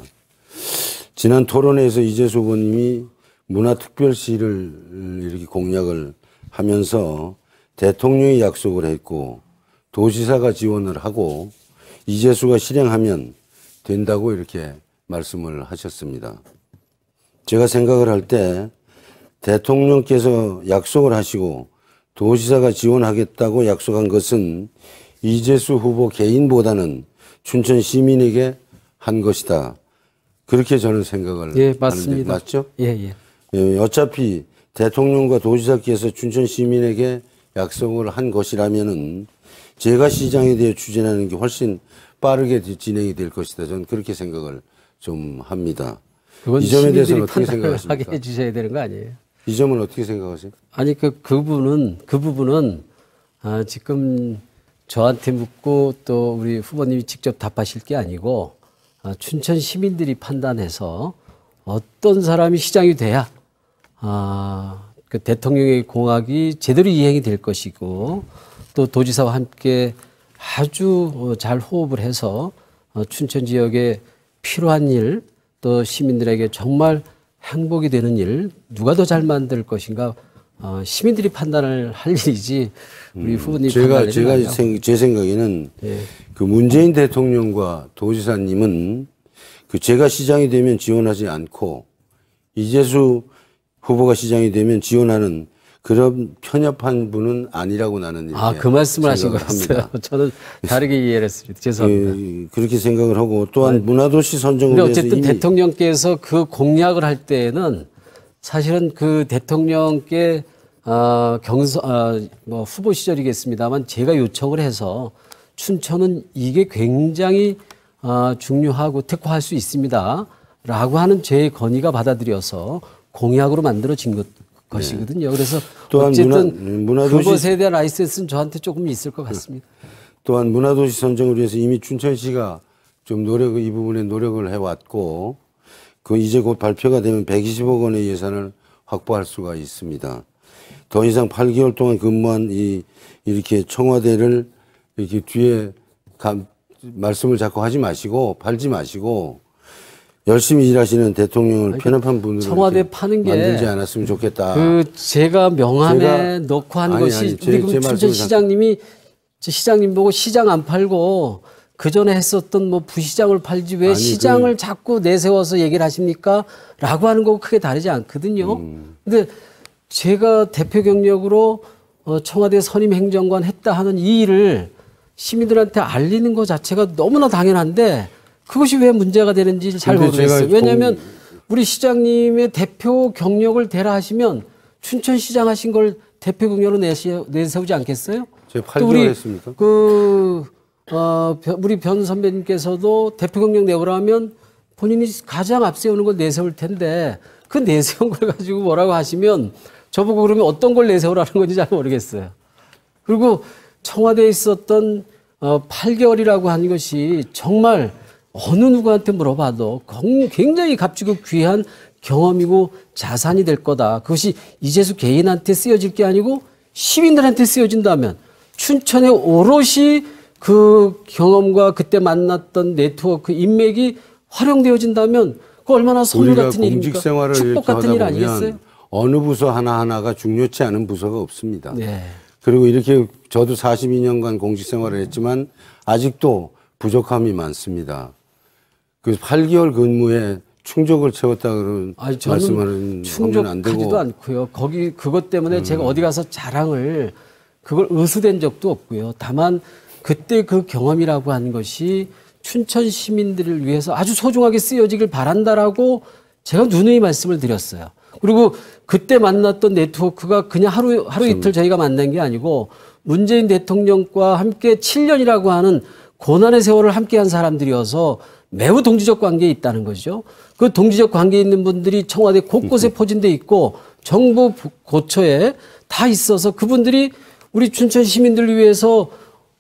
지난 토론회에서 이재수 후보님이 문화특별시를 이렇게 공약을 하면서 대통령이 약속을 했고 도지사가 지원을 하고 이재수가 실행하면 된다고 이렇게 말씀을 하셨습니다. 제가 생각을 할 때 대통령께서 약속을 하시고 도지사가 지원하겠다고 약속한 것은 이재수 후보 개인보다는 춘천 시민에게 한 것이다. 그렇게 저는 생각을 예, 하는데 맞습니다. 맞죠? 예. 어차피 대통령과 도지사께서 춘천 시민에게 약속을 한 것이라면은 제가 시장에 대해 추진하는 게 훨씬 빠르게 진행이 될 것이다. 저는 그렇게 생각을 좀 합니다. 그건 이 점에 대해서는 시민들이 어떻게 판단을 생각하십니까? 하게 해주셔야 되는 거 아니에요? 이 점은 어떻게 생각하세요? 아니 그 부분은 지금 저한테 묻고 또 우리 후보님이 직접 답하실 게 아니고 춘천 시민들이 판단해서 어떤 사람이 시장이 돼야 그 대통령의 공약이 제대로 이행이 될 것이고 또 도지사와 함께 아주 잘 호흡을 해서 춘천 지역에 필요한 일 또 시민들에게 정말 행복이 되는 일 누가 더 잘 만들 것인가 시민들이 판단을 할 일이지 우리 후보님 판단을 제 생각에는 그 문재인 대통령과 도지사님은 그 제가 시장이 되면 지원하지 않고 이재수 후보가 시장이 되면 지원하는 그런 편협한 분은 아니라고 나는 이렇게 그 말씀을 하신 생각을 거였어요. 저는 다르게 이해를 했습니다. 죄송합니다. 그렇게 생각을 하고 또한 문화도시 선정을 근데 위해서 어쨌든 이미 대통령께서 그 공약을 할 때에는 사실은 그 대통령께 후보 시절이겠습니다만 제가 요청을 해서 춘천은 이게 굉장히 중요하고 특화할 수 있습니다라고 하는 제 건의가 받아들여서 공약으로 만들어진 것이거든요. 그래서 또한 어쨌든 문화도시 그것에 대한 라이센스는 저한테 조금 있을 것 같습니다. 또한 문화도시 선정을 위해서 이미 춘천시가 좀 이 부분에 노력을 해왔고 그 이제 곧 발표가 되면 120억 원의 예산을 확보할 수가 있습니다. 더 이상 8개월 동안 근무한 이렇게 청와대를 이렇게 뒤에 말씀을 자꾸 하지 마시고 팔지 마시고 열심히 일하시는 대통령을 편협한 분으로 청와대 파는 게 만들지 않았으면 좋겠다. 제가 명함에 넣고 한 것이 우리 그 춘천시장님이 시장님 보고 시장 안 팔고 그 전에 했었던 뭐 부시장을 팔지 왜 시장을 자꾸 내세워서 얘기를 하십니까? 라고 하는 거고 크게 다르지 않거든요. 근데 제가 대표 경력으로 청와대 선임 행정관 했다 하는 이 일을 시민들한테 알리는 것 자체가 너무나 당연한데 그것이 왜 문제가 되는지 잘 모르겠어요. 왜냐하면 우리 시장님의 대표 경력을 대라 하시면 춘천시장 하신 걸 대표 경력으로 내세우지 않겠어요? 제가 8개월 했습니까? 우리 변 선배님께서도 대표 경력 내오라 하면 본인이 가장 앞세우는 걸 내세울 텐데 그 내세운 걸 가지고 뭐라고 하시면 저보고 그러면 어떤 걸 내세우라는 건지 잘 모르겠어요. 그리고 청와대에 있었던 8개월이라고 하는 것이 정말 어느 누구한테 물어봐도 굉장히 값지고 귀한 경험이고 자산이 될 거다. 그것이 이재수 개인한테 쓰여질 게 아니고 시민들한테 쓰여진다면 춘천에 오롯이 그 경험과 그때 만났던 네트워크 인맥이 활용되어진다면 그 얼마나 선물 같은 일입니까? 공직 생활을 축복 같은 일 아니겠어요? 어느 부서 하나하나가 중요치 않은 부서가 없습니다. 네. 그리고 이렇게 저도 42년간 공직 생활을 했지만 아직도 부족함이 많습니다. 그 8개월 근무에 충족을 채웠다 그런 말씀하는 하면 안 되고. 충족하지도 않고요. 그것 때문에 제가 어디 가서 자랑을 그걸 의수된 적도 없고요. 다만 그때 그 경험이라고 하는 것이 춘천 시민들을 위해서 아주 소중하게 쓰여지길 바란다라고 제가 누누이 말씀을 드렸어요. 그리고 그때 만났던 네트워크가 그냥 하루 이틀 저희가 만난 게 아니고 문재인 대통령과 함께 7년이라고 하는 고난의 세월을 함께한 사람들이어서 매우 동지적 관계에 있다는 거죠. 그 동지적 관계에 있는 분들이 청와대 곳곳에 포진돼 있고 정부 고처에 다 있어서 그분들이 우리 춘천 시민들을 위해서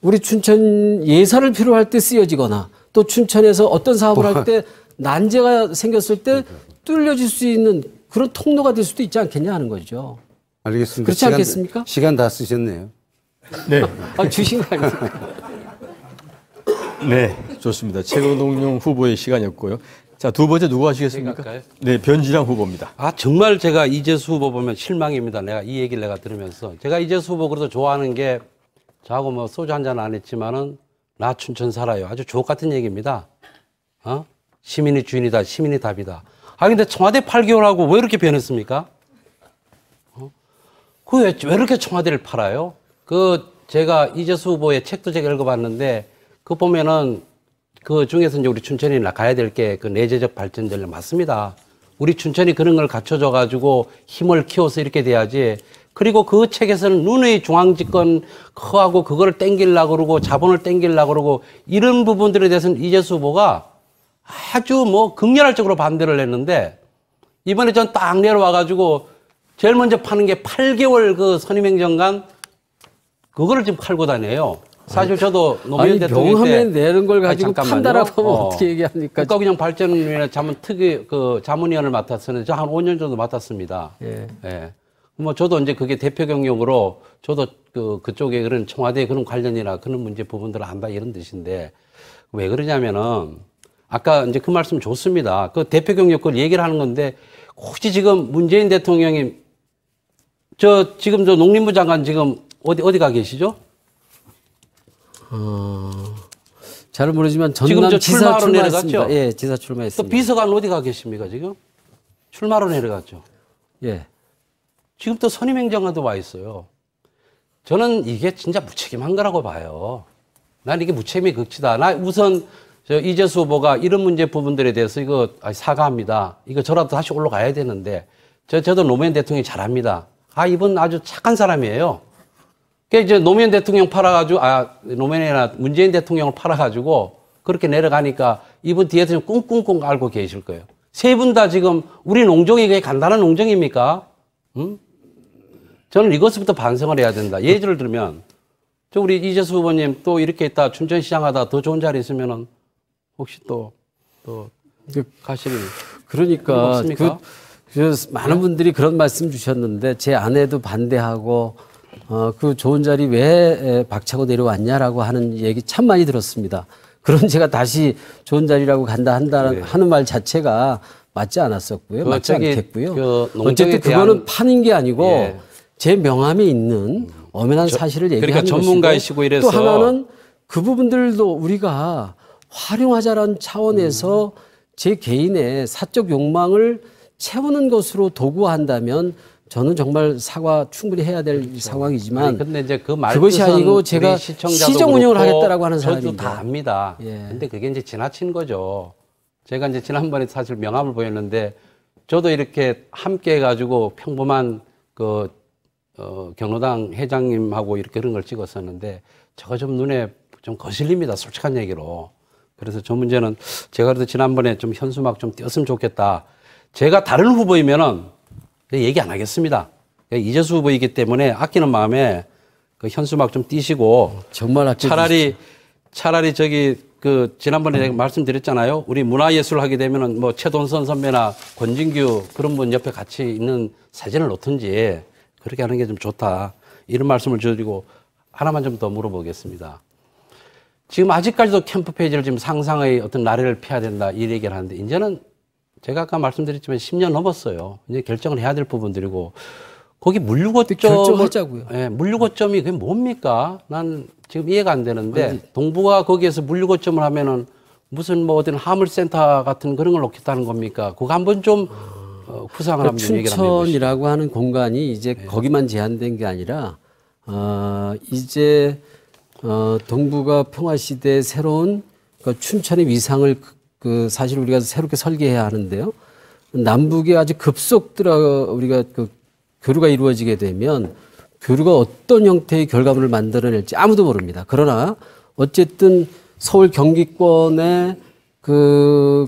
우리 춘천 예산을 필요할 때 쓰여지거나 또 춘천에서 어떤 사업을 할 때 난제가 생겼을 때 뚫려질 수 있는 그런 통로가 될 수도 있지 않겠냐 하는 거죠. 알겠습니다. 그렇지 않겠습니까? 시간 다 쓰셨네요. 네. 주신 거 아닙니까? 네, 좋습니다. 최고동용 후보의 시간이었고요. 자, 두 번째 누구 하시겠습니까? 네, 변지랑 후보입니다. 정말 제가 이재수 후보 보면 실망입니다. 이 얘기를 내가 들으면서. 제가 이재수 후보 그래도 좋아하는 게 저하고 뭐 소주 한잔 안 했지만은 나 춘천 살아요. 아주 주옥 같은 얘기입니다. 시민이 주인이다. 시민이 답이다. 근데 청와대 8개월하고 왜 이렇게 변했습니까? 왜 이렇게 청와대를 팔아요? 제가 이재수 후보의 책도 제가 읽어봤는데, 그거 보면은, 그 중에서 이제 우리 춘천이 가야 될 게 그 내재적 발전 전략 맞습니다. 우리 춘천이 그런 걸 갖춰져가지고 힘을 키워서 이렇게 돼야지. 그리고 그 책에서는 누누이 중앙집권 커하고 그거를 땡기려고 그러고 자본을 땡기려고 그러고 이런 부분들에 대해서는 이재수 후보가 아주 뭐 극렬적으로 반대를 했는데 이번에 전 딱 내려와가지고 제일 먼저 파는 게 8개월 그 선임행정관 그거를 지금 팔고 다녀요. 사실 저도 노무현 대통령 때 명함에 내는 걸 가지고 판다라고 하면 어떻게 얘기합니까? 국가균형 발전위원회 자문위원을 맡았었는데 저 한 5년 정도 맡았습니다. 예. 예. 뭐 저도 이제 그게 대표 경력으로 저도 그쪽에 그런 청와대 그런 관련이나 그런 문제 부분들을 안다 이런 뜻인데 왜 그러냐면은 아까 이제 그 말씀 좋습니다. 그 대표 경력 그걸 얘기를 하는 건데 혹시 지금 문재인 대통령이 지금 저 농림부 장관 지금 어디 가 계시죠? 잘 모르지만 지금 전남 저 지사 출마하러 출마했습니다. 내려갔죠? 예, 지사 또 출마했습니다. 비서관 어디 가 계십니까 지금? 출마로 내려갔죠. 예. 지금 또 선임행정관도 와 있어요. 저는 이게 진짜 무책임한 거라고 봐요. 난 이게 무책임이 극치다. 나 우선 이재수 후보가 이런 문제 부분들에 대해서 이거 사과합니다. 이거 저라도 다시 올라가야 되는데 저도 노무현 대통령이 잘합니다. 이분 아주 착한 사람이에요. 그러니까 이제 노무현 대통령 팔아가지고 노무현이나 문재인 대통령을 팔아가지고 그렇게 내려가니까 이분 뒤에서 좀 꿍꿍꿍 앓고 계실 거예요. 세 분 다 지금 우리 농정이 그게 간단한 농정입니까? 저는 이것부터 반성을 해야 된다. 예를 들면 우리 이재수 후보님 또 이렇게 있다 춘천시장 하다 더 좋은 자리 있으면은 혹시 또 가실 그러니까 많은 분들이 그런 말씀 주셨는데 제 아내도 반대하고 그 좋은 자리 왜 박차고 내려왔냐라고 하는 얘기 참 많이 들었습니다. 그런 제가 다시 좋은 자리라고 간다 하는 말 자체가 맞지 않았었고요. 맞지 않겠고요. 어쨌든 그거는 파는 게 아니고 예. 제 명함에 있는 엄연한 사실을 얘기하는 그러니까 전문가이시고 이래서 또 하나는 그 부분들도 우리가 활용하자라는 차원에서 제 개인의 사적 욕망을 채우는 것으로 도구화한다면 저는 정말 사과 충분히 해야 될 상황이지만 근데 이제 그것이 아니고 제가 시정 운영을 하겠다라고 하는 사람인데 저도 다 압니다. 예. 근데 그게 이제 지나친 거죠. 제가 이제 지난번에 사실 명함을 보였는데 저도 이렇게 함께 해가지고 평범한 경로당 회장님하고 이렇게 그런 걸 찍었었는데 저거 좀 눈에 좀 거슬립니다. 솔직한 얘기로. 그래서 저 문제는 제가 그래도 지난번에 좀 현수막 좀 띄었으면 좋겠다. 제가 다른 후보이면은 얘기 안 하겠습니다. 이재수 후보이기 때문에 아끼는 마음에 그 현수막 좀 띄시고 정말 차라리 저기 지난번에 제가 말씀드렸잖아요. 우리 문화예술 하게 되면은 뭐 최돈선 선배나 권진규 그런 분 옆에 같이 있는 사진을 놓든지 그렇게 하는 게 좀 좋다. 이런 말씀을 드리고 하나만 좀 더 물어보겠습니다. 지금 아직까지도 캠프 페이지를 지금 상상의 어떤 나래를 펴야 된다 이 얘기를 하는데 이제는 제가 아까 말씀드렸지만 10년 넘었어요. 이제 결정을 해야 될 부분들이고 거기 물류거점 결정하자고요. 예, 물류거점이 그게 뭡니까? 난 지금 이해가 안 되는데 아니, 동부가 거기에서 물류거점을 하면은 무슨 뭐 어떤 화물센터 같은 그런 걸 놓겠다는 겁니까? 그거 한번 좀 구상을 한번 얘기를 한번 해보시죠. 춘천이라고 하는 공간이 이제 거기만 제한된 게 아니라 이제 동부가 평화시대의 새로운 춘천의 위상을 사실 우리가 새롭게 설계해야 하는데요. 남북에 아주 급속도로 우리가 교류가 이루어지게 되면 교류가 어떤 형태의 결과물을 만들어낼지 아무도 모릅니다. 그러나 어쨌든 서울 경기권의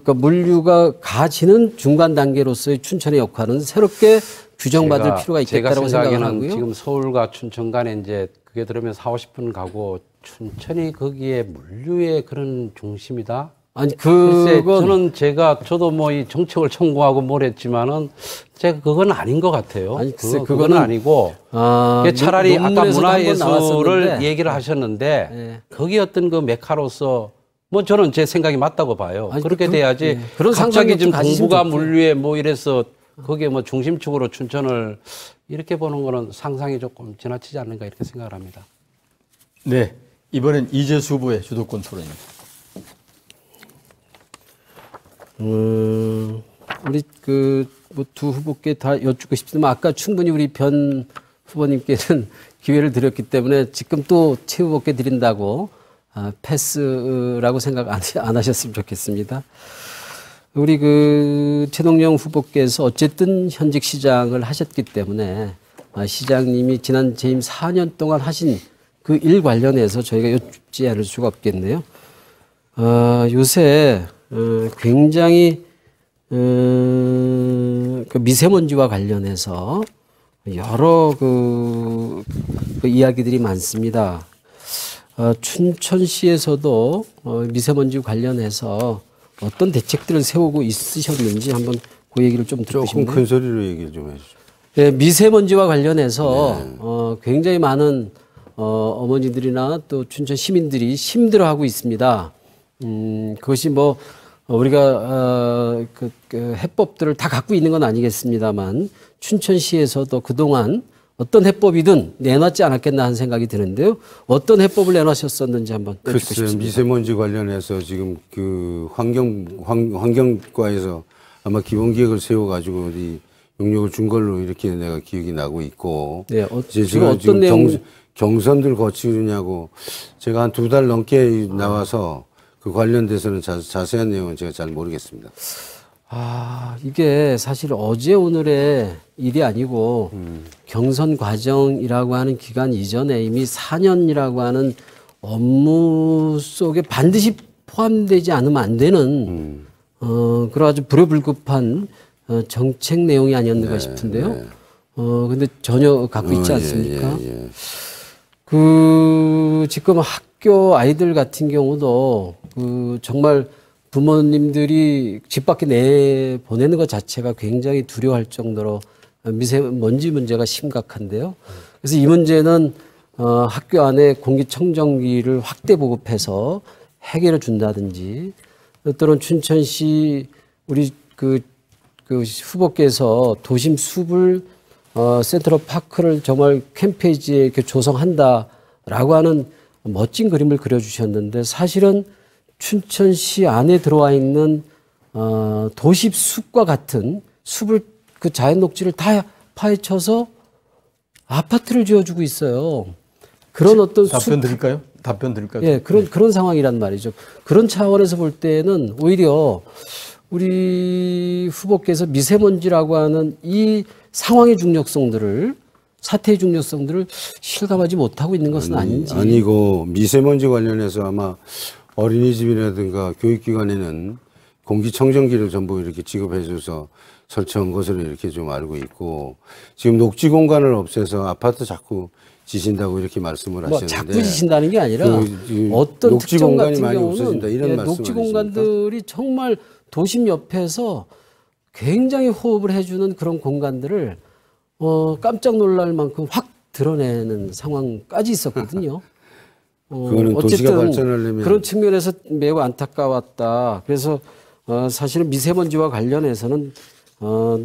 물류가 가지는 중간 단계로서의 춘천의 역할은 새롭게 규정받을 필요가 있겠다고 생각을 하고요. 지금 서울과 춘천 간에 이제 그게 들으면 40, 50분 가고 춘천이 거기에 물류의 그런 중심이다. 아니 글쎄, 저도 뭐 이 정책을 청구하고 뭘 했지만은 제가 그건 아닌 것 같아요. 아니 그건 아니고 차라리 아까 문화예술을 얘기를 하셨는데 네. 거기 어떤 그 메카로서 뭐 저는 제 생각이 맞다고 봐요. 아니, 그렇게 돼야지 그런 갑자기 지금 동부가 물류에 뭐 이래서 거기에 뭐 중심축으로 춘천을 이렇게 보는 거는 상상이 조금 지나치지 않는가 이렇게 생각을 합니다. 네, 이번엔 이재수 후보의 주도권 토론입니다. 우리 뭐 두 후보께 다 여쭙고 싶지만 아까 충분히 우리 변 후보님께는 기회를 드렸기 때문에 지금 또 최 후보께 드린다고 패스라고 생각 안 하셨으면 좋겠습니다. 우리 최동영 후보께서 어쨌든 현직 시장을 하셨기 때문에 시장님이 지난 재임 4년 동안 하신 그 일 관련해서 저희가 여쭙지 않을 수가 없겠네요. 요새 굉장히 미세먼지와 관련해서 여러 이야기들이 많습니다. 춘천시에서도 미세먼지 관련해서 어떤 대책들을 세우고 있으셨는지 한번 그 얘기를 좀 듣고 싶네요. 조금 큰 소리로 얘기를 좀 해주시죠. 네, 미세먼지와 관련해서 굉장히 많은 어머니들이나 또 춘천 시민들이 힘들어하고 있습니다. 그것이 뭐 우리가 해법들을 다 갖고 있는 건 아니겠습니다만 춘천시에서도 그동안 어떤 해법이든 내놨지 않았겠나 하는 생각이 드는데요. 어떤 해법을 내놓으셨었는지 한번 여쭙고 싶습니다. 미세먼지 관련해서 지금 환경과에서 아마 기본계획을 세워가지고 어디 용역을 준 걸로 이렇게 내가 기억이 나고 있고. 네, 지금 어떤 내용? 경선들 거치느냐고 제가 한 2달 넘게 나와서 그 관련돼서는 자세한 내용은 제가 잘 모르겠습니다. 이게 사실 어제 오늘의 일이 아니고 경선 과정이라고 하는 기간 이전에 이미 4년이라고 하는 업무 속에 반드시 포함되지 않으면 안 되는 그런 아주 불효불급한 정책 내용이 아니었는가 싶은데요. 근데 전혀 갖고 있지 않습니까? 지금 학교 아이들 같은 경우도 정말 부모님들이 집 밖에 내보내는 것 자체가 굉장히 두려워할 정도로 미세먼지 문제가 심각한데요. 그래서 이 문제는 학교 안에 공기청정기를 확대 보급해서 해결해 준다든지 또는 춘천시 우리 그 후보께서 도심 숲을 센트럴 파크를 정말 캠페이지에 이렇게 조성한다라고 하는 멋진 그림을 그려주셨는데 사실은 춘천시 안에 들어와 있는 도심 숲과 같은 숲을 그 자연 녹지를 다 파헤쳐서 아파트를 지어주고 있어요. 그런 어떤 답변 드릴까요? 답변 드릴까요? 예, 그런 상황이란 말이죠. 그런 차원에서 볼 때는 오히려 우리 후보께서 미세먼지라고 하는 이 상황의 중요성들을 사태의 중요성들을 실감하지 못하고 있는 것은 아닌지. 아니고 미세먼지 관련해서 아마 어린이집이라든가 교육기관에는 공기청정기를 전부 이렇게 지급해줘서 설치한 것으로 이렇게 좀 알고 있고 지금 녹지 공간을 없애서 아파트 자꾸 지신다고 이렇게 말씀을 하시는데 자꾸 지신다는 게 아니라 어떤 녹지 특정 공간이 같은 많이 경우는 없어진다 이런 말씀 녹지 아니십니까? 공간들이 정말 도심 옆에서 굉장히 호흡을 해주는 그런 공간들을 깜짝 놀랄 만큼 확 드러내는 상황까지 있었거든요. 그거는 도시가 발전하려면 그런 측면에서 매우 안타까웠다. 그래서 사실은 미세먼지와 관련해서는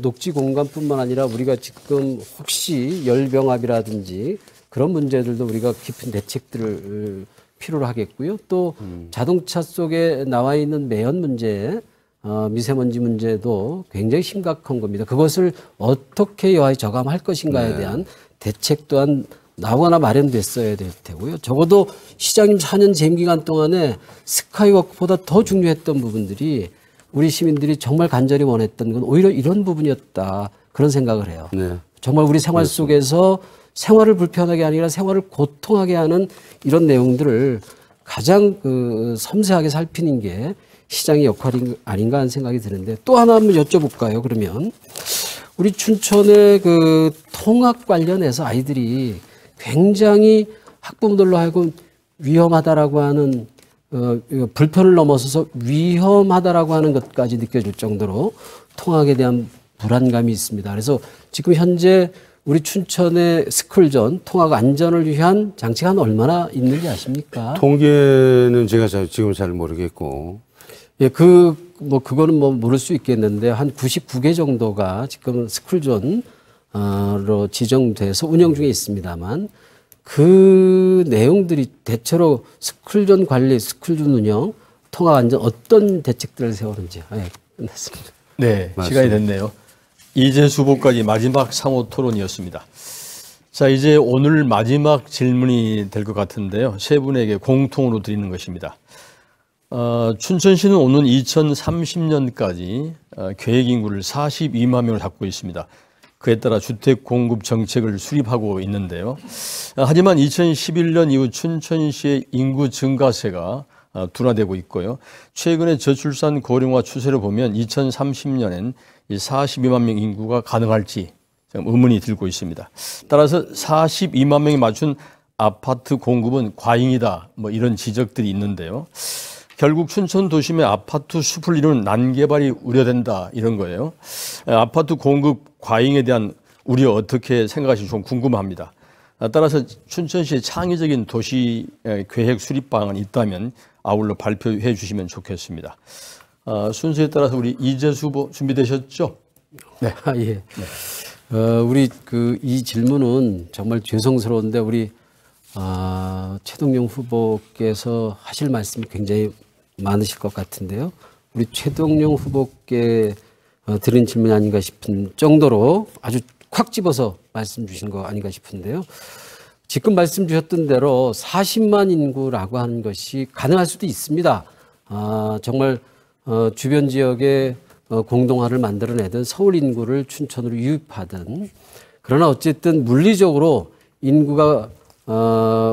녹지 공간뿐만 아니라 우리가 지금 혹시 열병합이라든지 그런 문제들도 우리가 깊은 대책들을 필요로 하겠고요. 또 자동차 속에 나와 있는 매연 문제, 미세먼지 문제도 굉장히 심각한 겁니다. 그것을 어떻게 여하에 저감할 것인가에 대한 대책 또한 나오거나 마련됐어야 될 테고요. 적어도 시장님 4년 재임 기간 동안에 스카이워크보다 더 중요했던 부분들이 우리 시민들이 정말 간절히 원했던 건 오히려 이런 부분이었다. 그런 생각을 해요. 네. 정말 우리 생활 속에서 생활을 불편하게 아니라 생활을 고통하게 하는 이런 내용들을 가장 섬세하게 살피는 게 시장의 역할이 아닌가 하는 생각이 드는데 또 하나 한번 여쭤볼까요? 그러면 우리 춘천의 그 통학 관련해서 아이들이 굉장히 학부모들로 하여금 위험하다라고 하는 불편을 넘어서서 위험하다라고 하는 것까지 느껴질 정도로 통학에 대한 불안감이 있습니다. 그래서 지금 현재 우리 춘천의 스쿨존 통학 안전을 위한 장치가 한 얼마나 있는지 아십니까? 통계는 제가 지금 잘 모르겠고 예, 그거는 모를 수 있겠는데 한 99개 정도가 지금 스쿨존으로 지정돼서 운영 중에 있습니다만 그 내용들이 대체로 스쿨존 관리, 스쿨존 운영, 통학 안전 어떤 대책들을 세우는지 끝났습니다. 네, 맞습니다. 시간이 됐네요. 이재수 후보까지 마지막 상호 토론이었습니다. 자, 이제 오늘 마지막 질문이 될 것 같은데요. 세 분에게 공통으로 드리는 것입니다. 춘천시는 오는 2030년까지 계획 인구를 42만 명을 갖고 있습니다. 그에 따라 주택 공급 정책을 수립하고 있는데요. 하지만 2011년 이후 춘천시의 인구 증가세가 둔화되고 있고요. 최근에 저출산 고령화 추세를 보면 2030년엔 이 42만 명 인구가 가능할지 의문이 들고 있습니다. 따라서 42만 명이 맞춘 아파트 공급은 과잉이다. 이런 지적들이 있는데요. 결국 춘천 도심의 아파트 숲을 이루는 난개발이 우려된다 이런 거예요. 아파트 공급 과잉에 대한 우려 어떻게 생각하실지 좀 궁금합니다. 따라서 춘천시의 창의적인 도시 계획 수립 방안이 있다면 아울러 발표해 주시면 좋겠습니다. 순서에 따라서 우리 이재수 후보 준비되셨죠? 네. 예. 우리 이 질문은 정말 죄송스러운데 우리 최동용 후보께서 하실 말씀이 굉장히 많으실 것 같은데요. 우리 최동용 후보께 드린 질문이 아닌가 싶은 정도로 아주 콱 집어서 말씀 주신 거 아닌가 싶은데요. 지금 말씀 주셨던 대로 40만 인구라고 하는 것이 가능할 수도 있습니다. 정말 주변 지역에 공동화를 만들어내든 서울 인구를 춘천으로 유입하든 그러나 어쨌든 물리적으로 인구가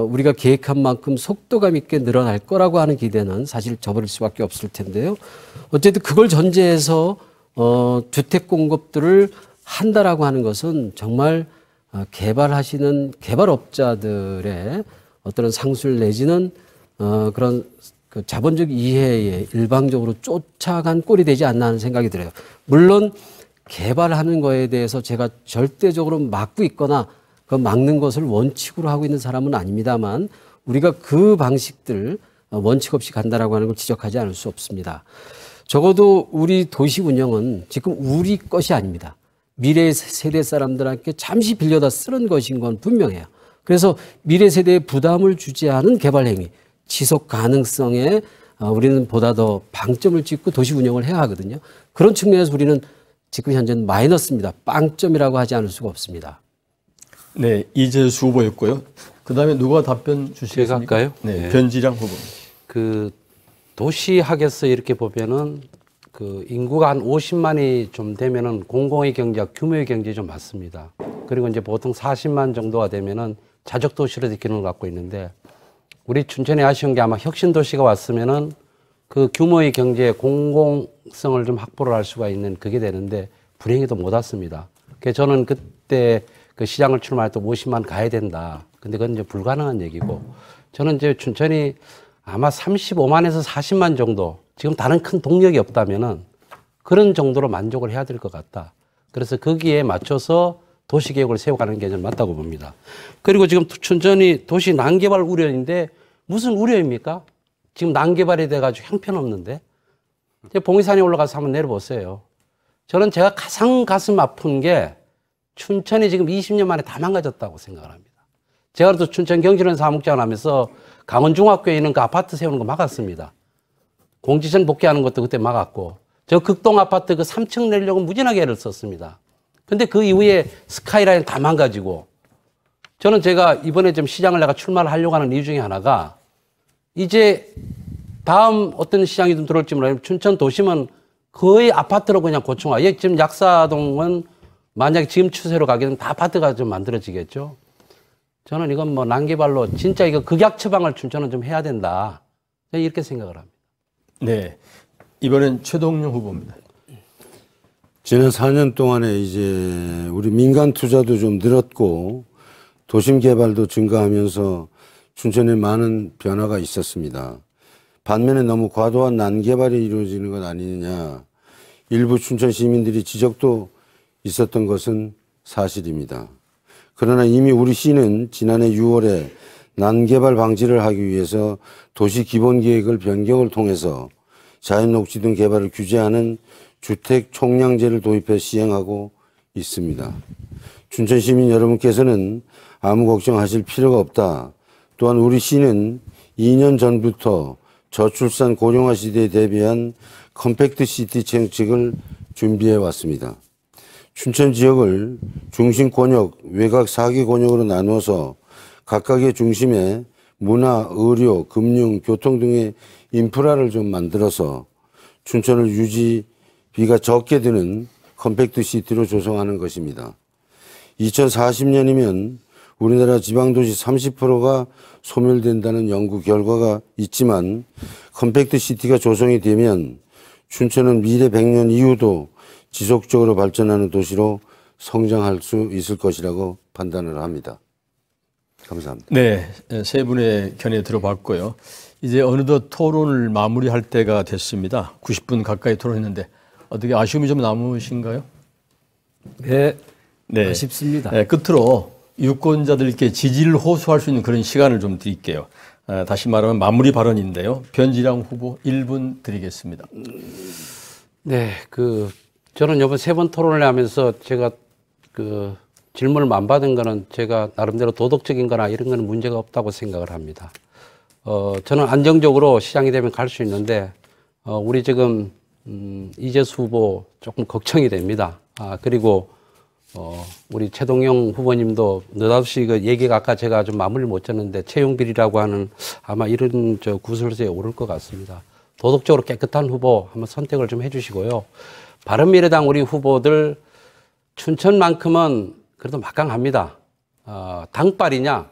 우리가 계획한 만큼 속도감 있게 늘어날 거라고 하는 기대는 사실 저버릴 수밖에 없을 텐데요. 어쨌든 그걸 전제해서 주택 공급들을 한다라고 하는 것은 정말 개발하시는 개발업자들의 어떤 상술 내지는 그런 자본적 이해에 일방적으로 쫓아간 꼴이 되지 않나 하는 생각이 들어요. 물론 개발하는 거에 대해서 제가 절대적으로 막고 있거나 그 막는 것을 원칙으로 하고 있는 사람은 아닙니다만 우리가 그 방식들 원칙 없이 간다라고 하는 걸 지적하지 않을 수 없습니다. 적어도 우리 도시 운영은 지금 우리 것이 아닙니다. 미래 세대 사람들한테 잠시 빌려다 쓰는 것인 건 분명해요. 그래서 미래 세대에 부담을 주지 않은 개발 행위, 지속 가능성에 우리는 보다 더 방점을 찍고 도시 운영을 해야 하거든요. 그런 측면에서 우리는 지금 현재는 마이너스입니다. 빵점이라고 하지 않을 수가 없습니다. 네, 이재수 후보였고요. 그다음에 누가 답변 주시겠습니까? 제가 할까요? 네, 네. 변지량 후보. 그 도시학에서 이렇게 보면은 그 인구가 한 50만이 좀 되면은 공공의 경제와 규모의 경제 좀 맞습니다. 그리고 이제 보통 40만 정도가 되면은 자적 도시로 기능을 갖고 있는데 우리 춘천이 아쉬운 게 아마 혁신 도시가 왔으면은 그 규모의 경제의 공공성을 좀 확보를 할 수가 있는 그게 되는데 불행히도 못 왔습니다. 그래서 저는 그때 그 시장을 출마할 때 50만 가야 된다. 근데 그건 이제 불가능한 얘기고 저는 이제 춘천이 아마 35만에서 40만 정도 지금 다른 큰 동력이 없다면은 그런 정도로 만족을 해야 될 것 같다. 그래서 거기에 맞춰서 도시계획을 세워가는 게 저는 맞다고 봅니다. 그리고 지금 춘천이 도시 난개발 우려인데 무슨 우려입니까? 지금 난개발이 돼가지고 형편없는데 봉이산에 올라가서 한번 내려보세요. 저는 제가 가장 가슴 아픈 게 춘천이 지금 20년 만에 다 망가졌다고 생각을 합니다. 제가 또 춘천 경실련 사무국장을 하면서 강원중학교에 있는 그 아파트 세우는 거 막았습니다. 공지전 복귀하는 것도 그때 막았고 저 극동 아파트 그 3층 내려고 무진하게 애를 썼습니다. 근데 그 이후에 스카이라인 다 망가지고 저는 제가 이번에 좀 시장을 내가 출마를 하려고 하는 이유 중에 하나가 이제 다음 어떤 시장이 좀 들어올지 몰라요. 춘천 도심은 거의 아파트로 그냥 고충화. 지금 약사동은 만약에 지금 추세로 가게 되면 다 아파트가 좀 만들어지겠죠. 저는 이건 뭐 난개발로 진짜 이거 극약 처방을 춘천은 좀 해야 된다. 저는 이렇게 생각을 합니다. 네, 이번엔 최동용 후보입니다. 지난 4년 동안에 이제 우리 민간 투자도 좀 늘었고 도심 개발도 증가하면서 춘천에 많은 변화가 있었습니다. 반면에 너무 과도한 난개발이 이루어지는 것 아니느냐 일부 춘천 시민들이 지적도 있었던 것은 사실입니다. 그러나 이미 우리 시는 지난해 6월에 난개발 방지를 하기 위해서 도시기본계획을 변경을 통해서 자연녹지 등 개발을 규제하는 주택 총량제를 도입해 시행하고 있습니다. 춘천 시민 여러분께서는 아무 걱정하실 필요가 없다. 또한 우리 시는 2년 전부터 저출산 고령화 시대에 대비한 컴팩트 시티 정책을 준비해 왔습니다. 춘천 지역을 중심 권역, 외곽 4개 권역으로 나누어서 각각의 중심에 문화, 의료, 금융, 교통 등의 인프라를 좀 만들어서 춘천을 유지비가 적게 드는 컴팩트 시티로 조성하는 것입니다. 2040년이면 우리나라 지방도시 30%가 소멸된다는 연구 결과가 있지만 컴팩트 시티가 조성이 되면 춘천은 미래 100년 이후도 지속적으로 발전하는 도시로 성장할 수 있을 것이라고 판단을 합니다. 감사합니다. 네, 세 분의 견해 들어봤고요. 이제 어느덧 토론을 마무리할 때가 됐습니다. 90분 가까이 토론했는데 어떻게 아쉬움이 좀 남으신가요? 네, 네, 아쉽습니다. 네, 끝으로 유권자들께 지지를 호소할 수 있는 그런 시간을 좀 드릴게요. 다시 말하면 마무리 발언인데요. 변지량 후보 1분 드리겠습니다. 네, 저는 이번 3번 토론을 하면서 제가 질문을 안 받은 거는 제가 나름대로 도덕적인 거나 이런 거는 문제가 없다고 생각을 합니다. 저는 안정적으로 시장이 되면 갈 수 있는데, 우리 지금, 이재수 후보 조금 걱정이 됩니다. 그리고, 우리 최동영 후보님도 느닷없이 그 얘기가 아까 제가 좀 마무리를 못 쳤는데 채용비리라고 하는 아마 이런 구설수에 오를 것 같습니다. 도덕적으로 깨끗한 후보 한번 선택을 좀 해주시고요. 바른미래당 우리 후보들 춘천만큼은 그래도 막강합니다. 당빨이냐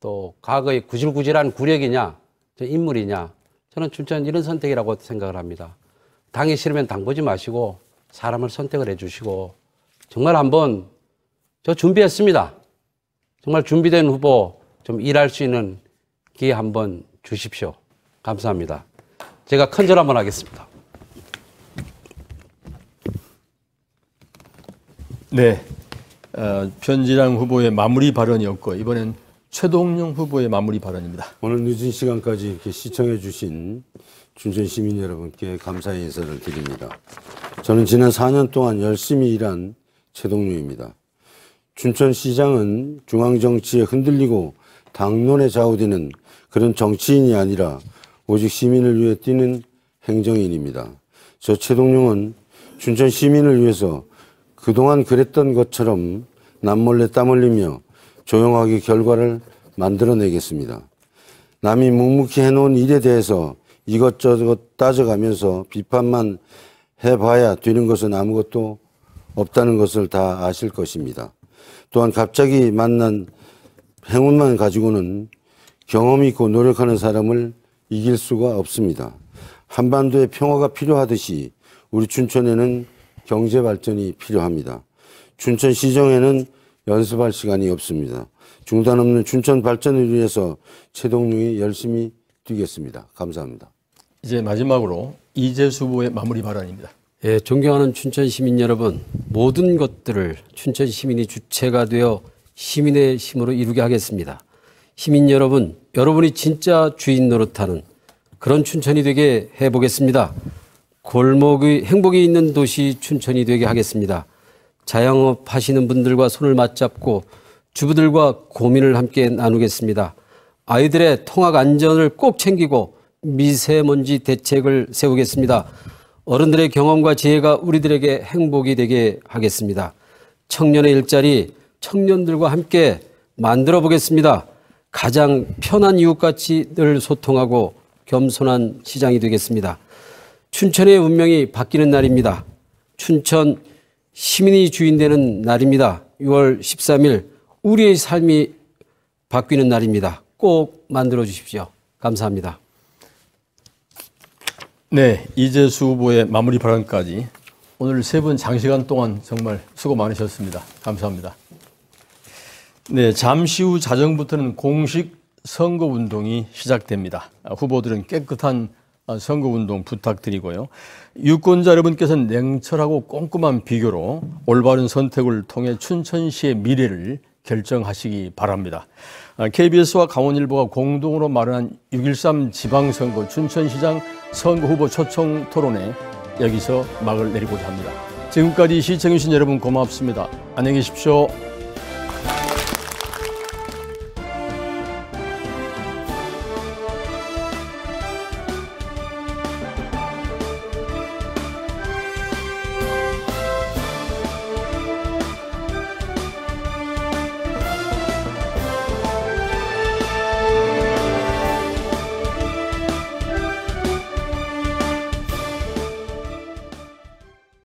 또 과거의 구질구질한 구력이냐 인물이냐 저는 춘천 이런 선택이라고 생각을 합니다. 당이 싫으면 당 보지 마시고 사람을 선택을 해주시고 정말 한번 저 준비했습니다. 정말 준비된 후보 좀 일할 수 있는 기회 한번 주십시오. 감사합니다. 제가 큰절 한번 하겠습니다. 네, 변지랑 후보의 마무리 발언이었고 이번엔 최동용 후보의 마무리 발언입니다. 오늘 늦은 시간까지 이렇게 시청해 주신 춘천 시민 여러분께 감사의 인사를 드립니다. 저는 지난 4년 동안 열심히 일한 최동용입니다. 춘천시장은 중앙정치에 흔들리고 당론에 좌우되는 그런 정치인이 아니라 오직 시민을 위해 뛰는 행정인입니다. 저 최동용은 춘천 시민을 위해서 그동안 그랬던 것처럼 남몰래 땀 흘리며 조용하게 결과를 만들어내겠습니다. 남이 묵묵히 해놓은 일에 대해서 이것저것 따져가면서 비판만 해봐야 되는 것은 아무것도 없다는 것을 다 아실 것입니다. 또한 갑자기 만난 행운만 가지고는 경험 있고 노력하는 사람을 이길 수가 없습니다. 한반도에 평화가 필요하듯이 우리 춘천에는 경제 발전이 필요합니다. 춘천시정에는 연습할 시간이 없습니다. 중단 없는 춘천 발전을 위해서 최동용이 열심히 뛰겠습니다. 감사합니다. 이제 마지막으로 이재수 후보의 마무리 발언입니다. 예, 존경하는 춘천 시민 여러분, 모든 것들을 춘천 시민이 주체가 되어 시민의 힘으로 이루게 하겠습니다. 시민 여러분, 여러분이 진짜 주인 노릇하는 그런 춘천이 되게 해보겠습니다. 골목의 행복이 있는 도시 춘천이 되게 하겠습니다. 자영업 하시는 분들과 손을 맞잡고 주부들과 고민을 함께 나누겠습니다. 아이들의 통학 안전을 꼭 챙기고 미세먼지 대책을 세우겠습니다. 어른들의 경험과 지혜가 우리들에게 행복이 되게 하겠습니다. 청년의 일자리 청년들과 함께 만들어 보겠습니다. 가장 편한 이웃같이 늘 소통하고 겸손한 시장이 되겠습니다. 춘천의 운명이 바뀌는 날입니다. 춘천 시민이 주인 되는 날입니다. 6월 13일 우리의 삶이 바뀌는 날입니다. 꼭 만들어 주십시오. 감사합니다. 네, 이재수 후보의 마무리 발언까지 오늘 세 분 장시간 동안 정말 수고 많으셨습니다. 감사합니다. 네, 잠시 후 자정부터는 공식 선거운동이 시작됩니다. 후보들은 깨끗한 선거운동 부탁드리고요. 유권자 여러분께서는 냉철하고 꼼꼼한 비교로 올바른 선택을 통해 춘천시의 미래를 결정하시기 바랍니다. KBS와 강원일보가 공동으로 마련한 6.13 지방선거 춘천시장 선거후보 초청 토론회 여기서 막을 내리고자 합니다. 지금까지 시청해주신 여러분 고맙습니다. 안녕히 계십시오.